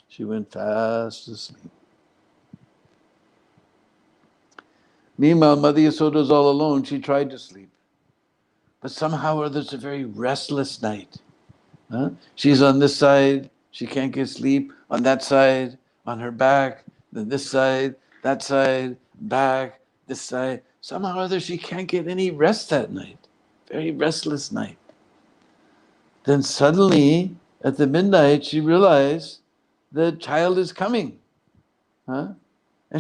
[SPEAKER 3] She went fast asleep. Meanwhile, Mother Yasoda's all alone. She tried to sleep. But somehow or other, it's a very restless night. She's on this side, she can't get sleep. On that side, on her back, then this side, that side, back, this side. Somehow or other, she can't get any rest that night. Very restless night. Then suddenly, at the midnight, she realized the child is coming. And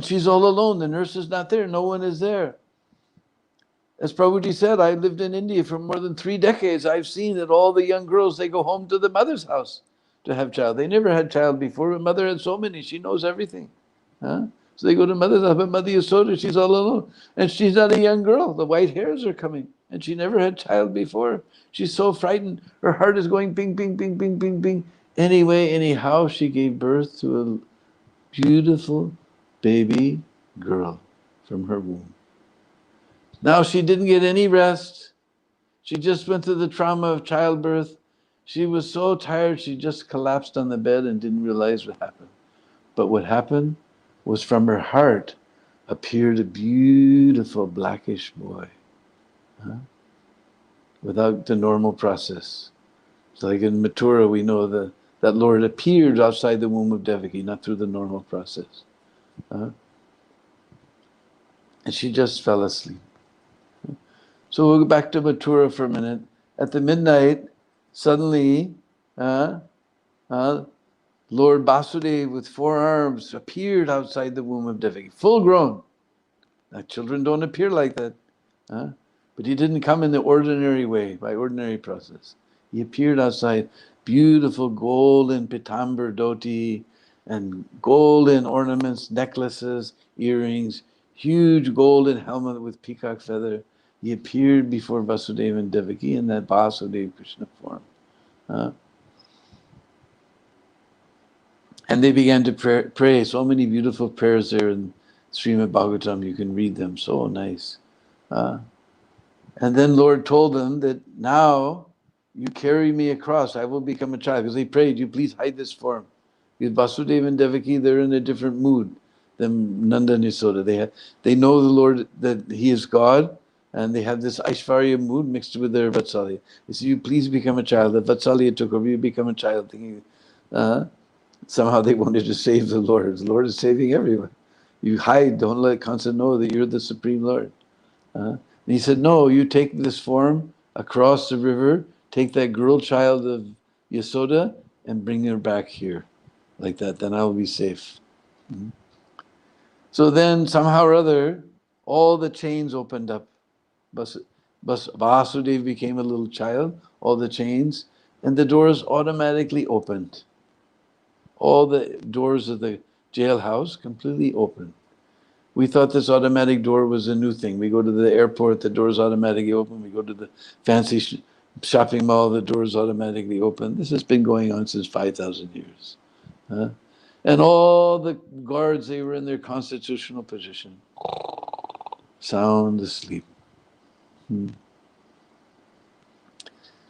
[SPEAKER 3] she's all alone. The nurse is not there. No one is there. As Prabhuji said, I lived in India for more than 3 decades. I've seen that all the young girls, they go home to the mother's house to have child. They never had child before. Her mother had so many. She knows everything. So they go to Mother's house, but Mother Yasoda, she's all alone. And she's not a young girl. The white hairs are coming. And she never had child before. She's so frightened. Her heart is going ping, ping, ping, ping, ping, ping. Anyway, anyhow, she gave birth to a beautiful baby girl from her womb. Now she didn't get any rest. She just went through the trauma of childbirth. She was so tired, she just collapsed on the bed and didn't realize what happened. But what happened was from her heart appeared a beautiful blackish boy, without the normal process. So like in Mathura, we know that Lord appeared outside the womb of Devaki, not through the normal process. And she just fell asleep. So we'll go back to Mathura for a minute. At the midnight, suddenly, Lord Vasudeva with 4 arms appeared outside the womb of Devaki, full grown. Now children don't appear like that. But he didn't come in the ordinary way, by ordinary process. He appeared outside, beautiful golden pitambar dhoti and golden ornaments, necklaces, earrings, huge golden helmet with peacock feather. He appeared before Vasudeva and Devaki in that Vasudeva Krishna form. And they began to pray. So many beautiful prayers there in Srimad Bhagavatam. You can read them. So nice. And then Lord told them that now you carry me across. I will become a child. Because they prayed, you please hide this form. Because Vasudeva and Devaki, they're in a different mood than Nanda and Yasoda. They know the Lord, that He is God. And they have this Aishvarya mood mixed with their Vatsalya. They say, you please become a child. The Vatsalya took over, you become a child. Thinking, somehow they wanted to save the Lord. The Lord is saving everyone. You hide, don't let Kansa know that you're the Supreme Lord. And he said, no, you take this form across the river, take that girl child of Yasoda and bring her back here. Like that, then I will be safe. So then somehow or other, all the chains opened up. Vasudeva became a little child, all the chains, and the doors automatically opened. All the doors of the jailhouse completely open. We thought this automatic door was a new thing. We go to the airport, the doors automatically open. We go to the fancy shopping mall, the doors automatically open. This has been going on since 5,000 years. And all the guards, they were in their constitutional position, sound asleep. And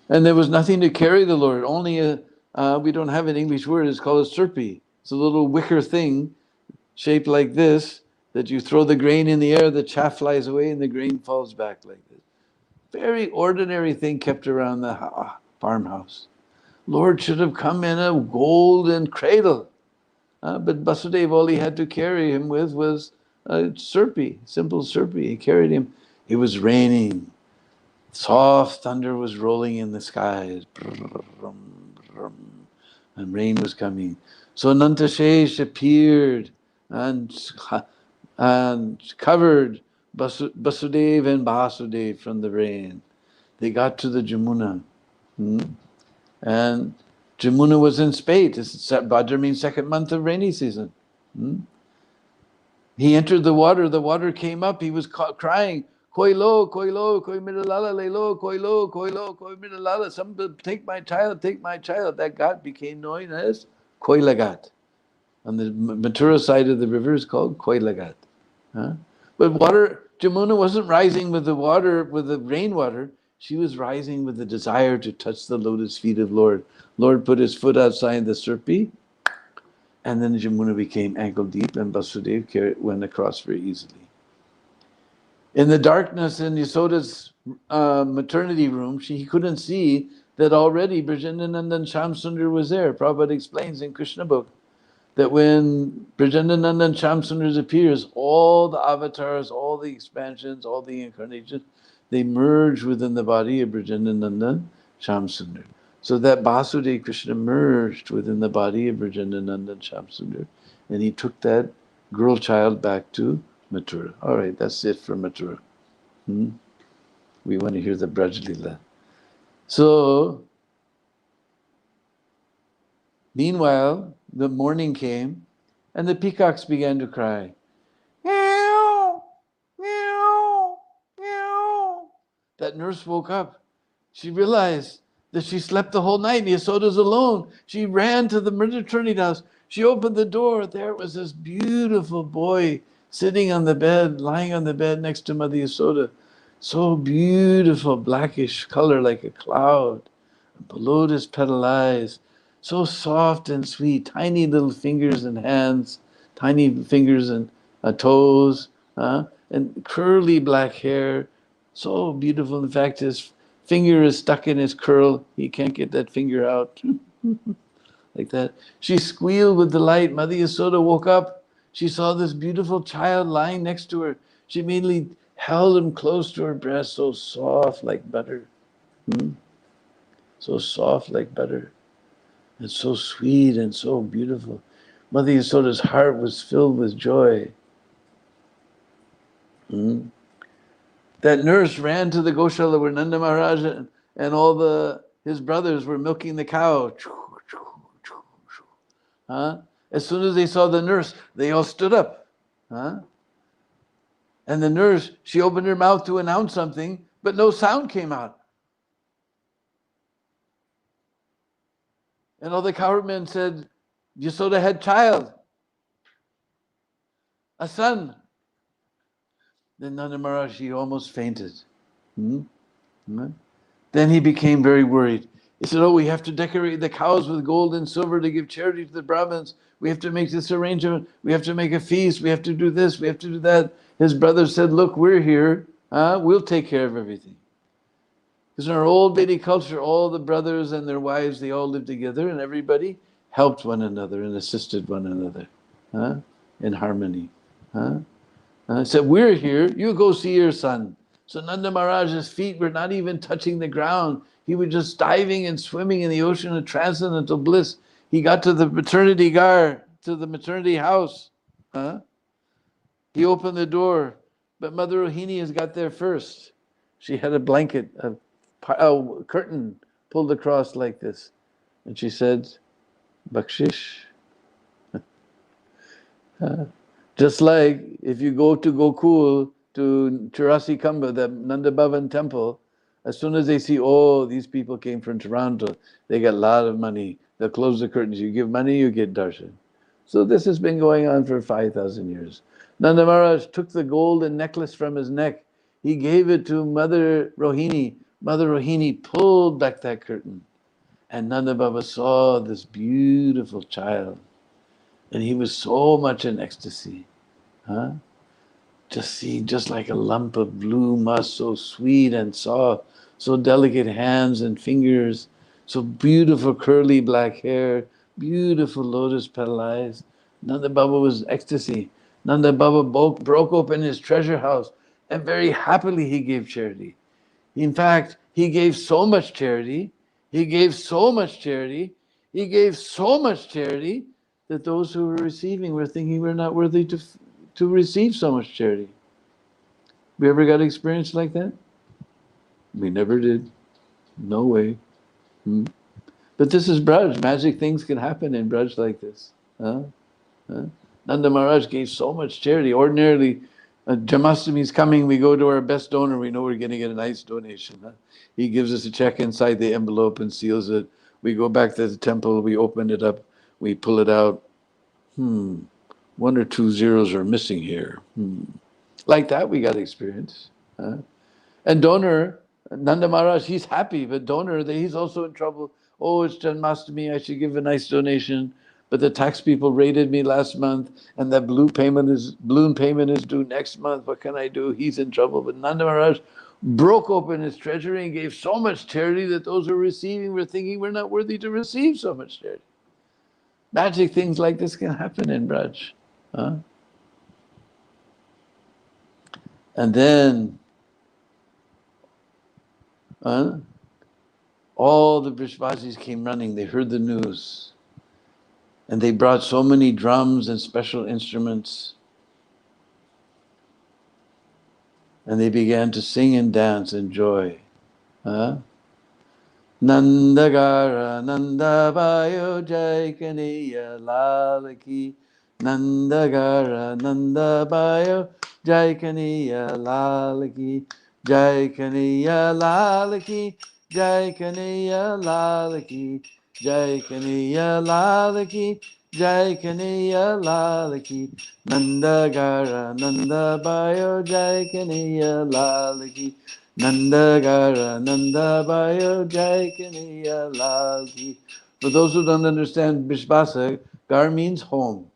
[SPEAKER 3] there was nothing to carry the Lord, only we don't have an English word, it's called a surpi. It's a little wicker thing shaped like this, that you throw the grain in the air, the chaff flies away and the grain falls back like this. Very ordinary thing kept around the farmhouse. Lord should have come in a golden cradle. But Vasudeva, all he had to carry him with was a surpi, simple surpi. He carried him. It was raining. Soft thunder was rolling in the skies. And rain was coming. So Nantashesh appeared and covered Vasudeva and Vasudeva from the rain. They got to the Jamuna. And Jamuna was in spate. Bhadra means second month of rainy season. He entered the water came up, he was crying, koi lo, koi midalala, le lo, koi midalala, somebody take my child. That ghat became known as koi lagat. On the Mathura side of the river is called koi lagat. But Jamuna wasn't rising with the water, with the rainwater. She was rising with the desire to touch the lotus feet of Lord. Lord put his foot outside the surpi, and then Jamuna became ankle deep, and Vasudeva went across very easily. In the darkness in Yasoda's maternity room, he couldn't see that already Brajendanandan Shamsundar was there. Prabhupada explains in Krishna book that when Brajendanandan Shamsundar appears, all the avatars, all the expansions, all the incarnations, they merge within the body of Brajendanandan Shamsundar. So that Vasudeva Krishna merged within the body of Brajendanandan Shamsundar, and he took that girl child back to Mathura. All right, that's it for Mathura. We want to hear the Braj Leela. So, meanwhile, the morning came, and the peacocks began to cry. that nurse woke up. She realized that she slept the whole night. Yasoda's alone. She ran to the maternity house. She opened the door. There was this beautiful boy sitting on the bed, lying on the bed next to Mother Yasoda. So beautiful, blackish color like a cloud. Lotus petal eyes. So soft and sweet. Tiny little fingers and hands. Tiny fingers and toes. And curly black hair. So beautiful. In fact, his finger is stuck in his curl. He can't get that finger out. Like that. She squealed with delight. Mother Yasoda woke up. She saw this beautiful child lying next to her. She immediately held him close to her breast, so soft like butter. So soft like butter. And so sweet and so beautiful. Mother Yasoda's heart was filled with joy. That nurse ran to the Goshala where Nanda Maharaj and all his brothers were milking the cow. As soon as they saw the nurse, they all stood up. And the nurse, she opened her mouth to announce something, but no sound came out. And all the cowherdsmen said, Yasoda had child, a son. Then Nanda Maharaj, he almost fainted. Then he became very worried. He said, we have to decorate the cows with gold and silver to give charity to the Brahmins. We have to make this arrangement. We have to make a feast. We have to do this. We have to do that. His brothers said, look, we're here. We'll take care of everything. Because in our old Vedic culture, all the brothers and their wives, they all lived together and everybody helped one another and assisted one another in harmony. Said, we're here, you go see your son. So Nanda Maharaj's feet were not even touching the ground. He was just diving and swimming in the ocean of transcendental bliss. He got to the maternity to the maternity house. He opened the door, but Mother Rohini has got there first. She had a blanket, a curtain pulled across like this. And she said, Bakshish. Just like if you go to Gokul, to Churasi Kamba, the Nanda Bhavan temple, as soon as they see, these people came from Toronto, they got a lot of money, they'll close the curtains. You give money, you get darshan. So this has been going on for 5,000 years. Nanda Maharaj took the golden necklace from his neck. He gave it to Mother Rohini. Mother Rohini pulled back that curtain. And Nanda Baba saw this beautiful child. And he was so much in ecstasy. Just like a lump of blue musk, so sweet and soft, so delicate hands and fingers, so beautiful curly black hair, beautiful lotus petal eyes. Nanda Baba was ecstasy. Nanda Baba broke open his treasure house and very happily he gave charity. In fact, he gave so much charity, he gave so much charity, he gave so much charity that those who were receiving were thinking we're not worthy to receive so much charity. We ever got experience like that? We never did. No way. But this is Braj. Magic things can happen in Braj like this. Nanda Maharaj gave so much charity. Ordinarily, Janamastami is coming, we go to our best donor, we know we're going to get a nice donation. He gives us a check inside the envelope and seals it. We go back to the temple, we open it up, we pull it out. 1 or 2 zeros are missing here. Like that, we got experience. And donor, Nanda Maharaj, he's happy, but donor, he's also in trouble. It's Janamastami, I should give a nice donation. But the tax people raided me last month, and that balloon payment is due next month. What can I do? He's in trouble. But Nanda Maharaj broke open his treasury and gave so much charity that those who were receiving were thinking we're not worthy to receive so much charity. Magic things like this can happen in Braj. And then all the Brishvasis came running. They heard the news. And they brought so many drums and special instruments. And they began to sing and dance in joy. Nandagara Nandavayo Jaikaniya Lalaki. Nandagara Nandabayo Jaikaniya Lalaki. Jai Kanaya Lal ki, Jai Kanaya Lal ki, Jai Kanaya Lal ki, Jai Kanaya Lal ki, Nanda Gara Nanda Bayo, Jai Kanaya Lal ki, Nanda Gara Nanda Bayo, Jai Kanaya Lal ki. For those who don't understand Vishvasa, Gar means home.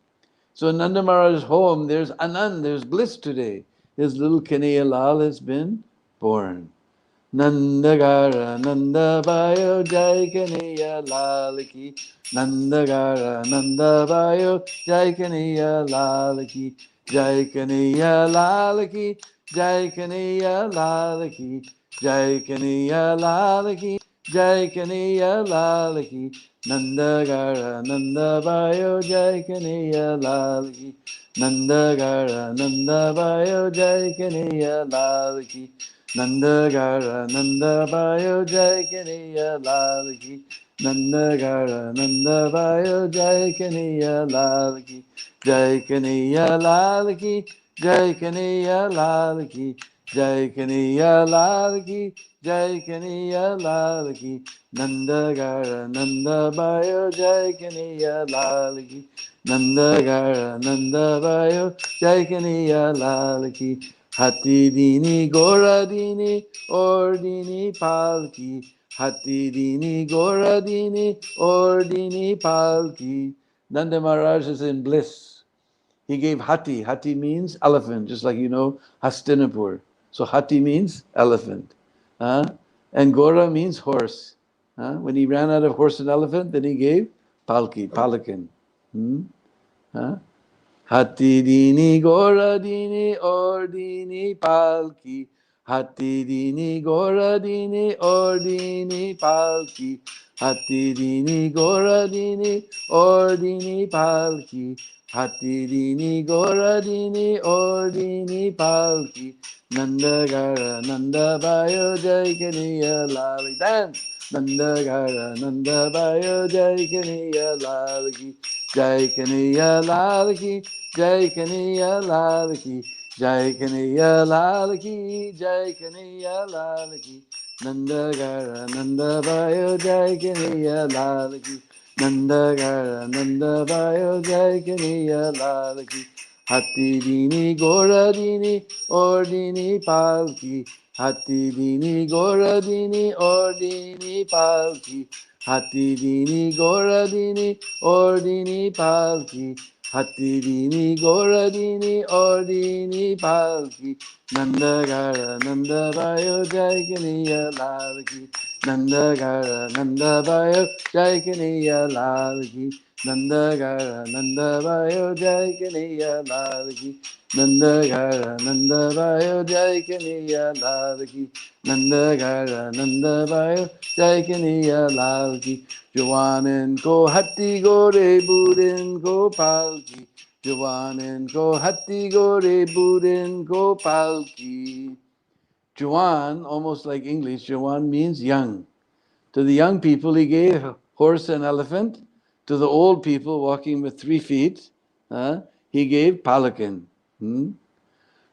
[SPEAKER 3] So in Nanda Maharaj's home, there's Anand, there's bliss today. His little Kanaya Lal has been born. Nandagara Nandabayo Jai Kanaya Lal ki. Nandagara Nandabayo Jai Kanaya Lal ki. Jai Kanaya Lal ki. Jai Kanaya Lal ki. Jai Kanaya Lal ki. Jai Kanaya Lal ki. Nandagara Nandabayo Jai Kanaya Lal ki. Nandagara Nandabayo Jai Kanaya Lal ki. Nandagara Nandabayo Jai Kanaya Lal ki. Nandagara Nandabayo Jai Kanaya Lal ki. Jai Kanaya Lal ki. Jai Kanaya Lal ki. Jai Kanaya Lal ki. Jai Kanaya Lal ki. Nandagara Nandabayo Jai Kanaya Lal ki. Nandagara Nandabayo Jai Kanaya Lal ki. Hati dini gora dini or dini palki. Hati dini gora dini or dini palki. Nanda Maharaj is in bliss. He gave Hati. Hati means elephant, just like you know Hastinapur. So Hati means elephant. And Gora means horse. When he ran out of horse and elephant, then he gave Palki, Palakan. Huh? Hati dini gora dini or dini palki. Hati dini gora dini or dini palki. Hati dini gora dini or dini palki. Hati dini gora dini or dini palki. Nanda gara Nanda bayo jai kaniya lal. Dance. Nanda gara Nanda bayo jai kaniya lal ki. Jai Kanaya Lal ki, Jai Kanaya Lal ki, Jai Kanaya Lal ki, Jai Kanaya Lal ki. Nanda Gara Nanda Bayo Jai Kanaya Lal ki, Nanda Gara Nanda Bayo Jai Kanaya Lal ki. Hati dini gora dini or dini palki. Hati dini gora dini or dini palki. Hati dini gora dini or dini palki. Hati dini gora dini or dini palki. Nanda gara Nanda bayo jai kaniya lal ki. Nanda gara Nanda bayo jai kaniya lal ki. Nanda gara Nanda bayo jai kaniya lal ki. Nanda gara Nanda bayo jai kaniya lal ki. Nanda gara Nanda bayo jai kaniya lal ki. Jwanin ko hatti gore burin ko palki. Jwanin ko hatti gore burin ko palki. Jwan, almost like English, Jwan means young. To the young people, he gave horse and elephant. To the old people walking with 3 feet, he gave palakan.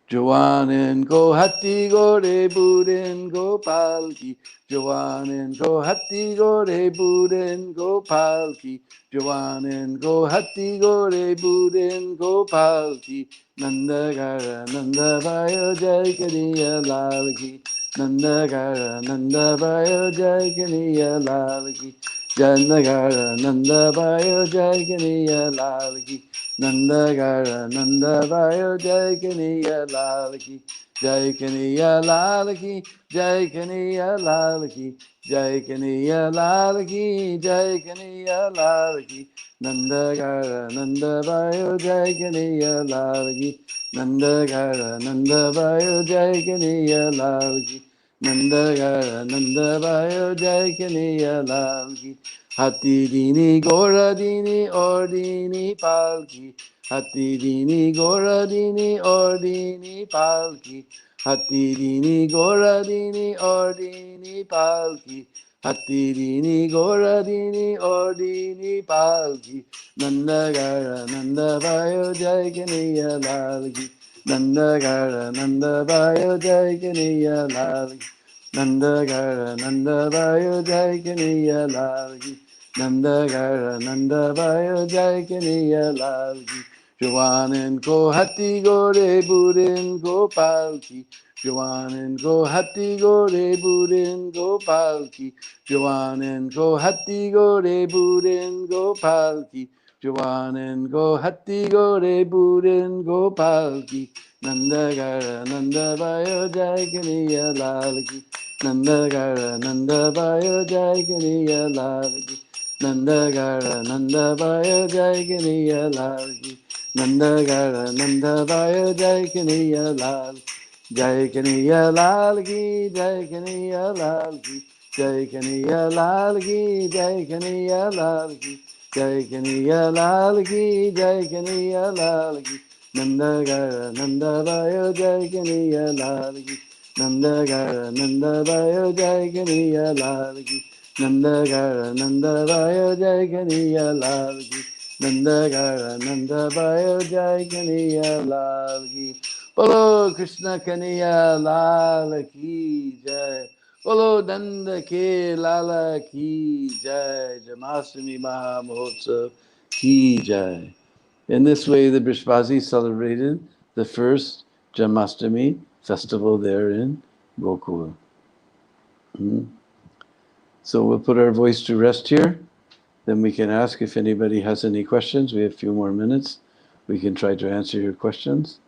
[SPEAKER 3] Jawanin ko hatti gore burin go palki. Jawanin ko hatti gore burin go palki. Jawanin ko hatti gore burin go palki. Nanda gara Nanda bayo jai kaniya lal ki. Nanda gara Nanda bayo jai kaniya lal ki. Nanda gara Nanda bayo jai kaniya lal ki. Nanda gara Nanda bayo jai kaniya lal ki. Jai kaniya lal ki. Jai kaniya lal ki. Jai kaniya lal ki. Jai kaniya lal ki. Nanda gara Nanda bayo jai kaniya lal ki. Nanda gara Nanda bayo jai kaniya lal ki. Nanda gara Nanda bayo jai kaniya lal ki. Hati dini gora dini or dini palki. Hati dini gora dini or dini palki. Hati dini gora dini or dini palki. Hati dini gora dini or dini palki. Nanda gara Nanda bayo jai kaniya lal ki. Nandagara Nandabayo Jai Kaniya Lal Ki. Nandagara Nandabayo Jai Kaniya Lal Ki. Nandagara Nandabayo Jai Kaniya Lal Ki. Jwanin ko hati gore burin gopal ki. Jwanin ko hati gore burin gopal ki. Jwanin ko hati gore burin gopal ki. Jwanin ko hati gore burin gopal ki. Nandagara Nandabayo Jai Kaniya Lal Ki. Nandagara Nandabayo Jai Kaniya Lal Ki. Nandagara Nandabayo Jai Kaniya Lal Ki. Nandagara Nandabayo Jai Kaniya Lal. Jai Kaniya Lal Ki. Jai Kaniya Lal Ki. Jai Kaniya Lal Ki. Jai Kaniya Lal Ki. Jai Kaniya Lal Ki. Jai Kaniya Lal Ki. Nandagara Nandabayo Jai Kaniya Lal Ki. Nandagara Nandabayo Jai Kaniya Lal Ki. Nandagara Nandabayo Jai Kaniya Lal Ki. Nandagara Nandabayo Jai Kaniya Lal Ki. Bolo Krishna Kaniya Lal Ki Jai. Bolo Nanda Ke Lala Ki Jai. Janamastami Maha Mahotsav Ki Jai. In this way, the Brishbazi celebrated the first Janamastami festival there in Gokula. So we'll put our voice to rest here. Then we can ask if anybody has any questions. We have a few more minutes. We can try to answer your questions.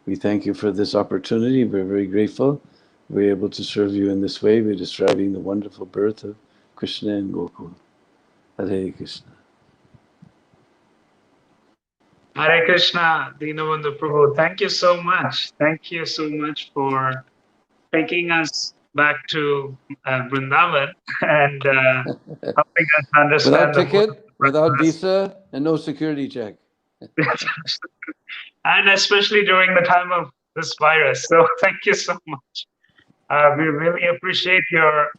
[SPEAKER 3] We thank you for this opportunity. We're very grateful. We're able to serve you in this way. We're describing the wonderful birth of Krishna in Gokula. Hare Krishna.
[SPEAKER 1] Hare Krishna, Deenabandhu Prabhu. Thank you so much. Thank you so much for taking us back to Vrindavan and helping us
[SPEAKER 3] Without
[SPEAKER 1] understand the mood of
[SPEAKER 3] ticket, without
[SPEAKER 1] the
[SPEAKER 3] visa, and no security check.
[SPEAKER 1] and especially during the time of this virus. So thank you so much. We really appreciate your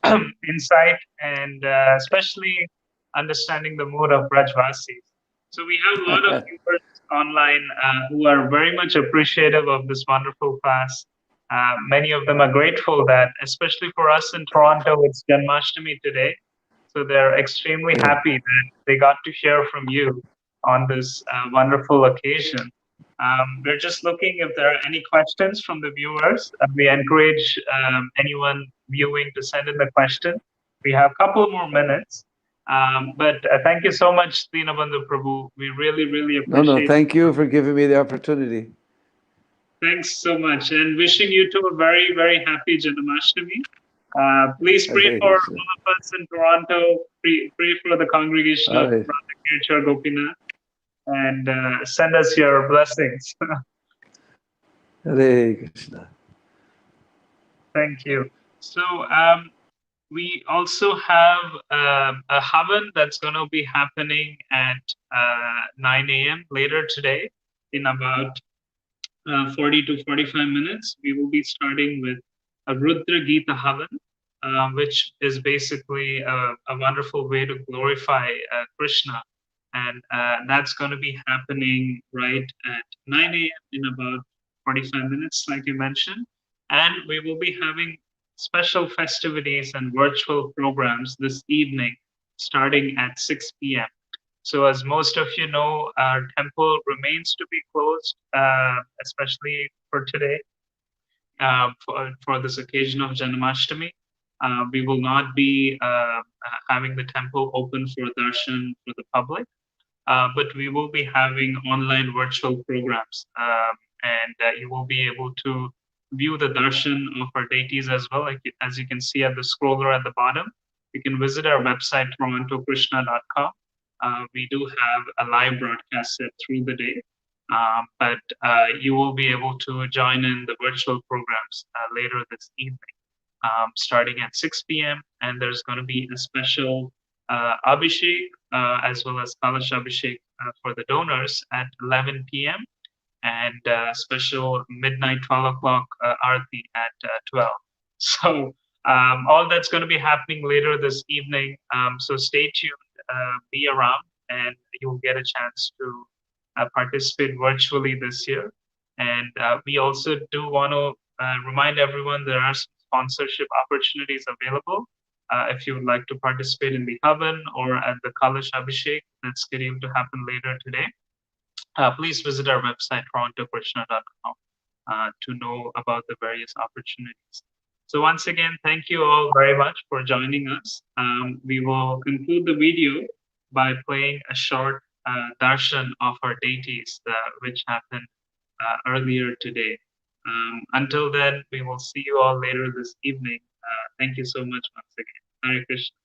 [SPEAKER 1] insight and especially understanding the mood of Brajvasis. So we have a lot of viewers online who are very much appreciative of this wonderful class. Many of them are grateful that, especially for us in Toronto, it's Janmashtami today. So they're extremely happy that they got to hear from you on this wonderful occasion. We're just looking if there are any questions from the viewers. We encourage anyone viewing to send in the question. We have a couple more minutes. But thank you so much, Deenabandhu Prabhu. We really, really appreciate it.
[SPEAKER 3] Thank you for giving me the opportunity.
[SPEAKER 1] Thanks so much. And wishing you two a very, very happy Janmashtami. Please pray for all of us in Toronto. Pray for the congregation of Radha Gopinath. And send us your blessings.
[SPEAKER 3] Hare Krishna.
[SPEAKER 1] Thank you. So we also have a Havan that's going to be happening at 9 a.m. later today in about 40 to 45 minutes. We will be starting with a Rudra Gita Havan, which is basically a wonderful way to glorify Krishna. And that's going to be happening right at 9 a.m. in about 45 minutes, like you mentioned. And we will be having special festivities and virtual programs this evening, starting at 6 p.m. So as most of you know, our temple remains to be closed, especially for today, for this occasion of Janmashtami. We will not be having the temple open for darshan for the public. But we will be having online virtual programs, and you will be able to view the darshan of our deities as well. As you can see at the scroller at the bottom, you can visit our website, torontokrishna.com. We do have a live broadcast set through the day, but you will be able to join in the virtual programs later this evening, starting at 6 p.m. And there's going to be a special Abhishek as well as Kalash Abhishek for the donors at 11 p.m. and special midnight 12 o'clock Aarti at 12. So all that's going to be happening later this evening. So stay tuned, be around, and you'll get a chance to participate virtually this year. And we also do want to remind everyone there are some sponsorship opportunities available. If you would like to participate in the Havan or at the Kalash Abhishek that's scheduled to happen later today, please visit our website, torontokrishna.com, to know about the various opportunities. So once again, thank you all very much for joining us. We will conclude the video by playing a short darshan of our deities, which happened earlier today. Until then, we will see you all later this evening. Thank you so much once again. Hare Krishna.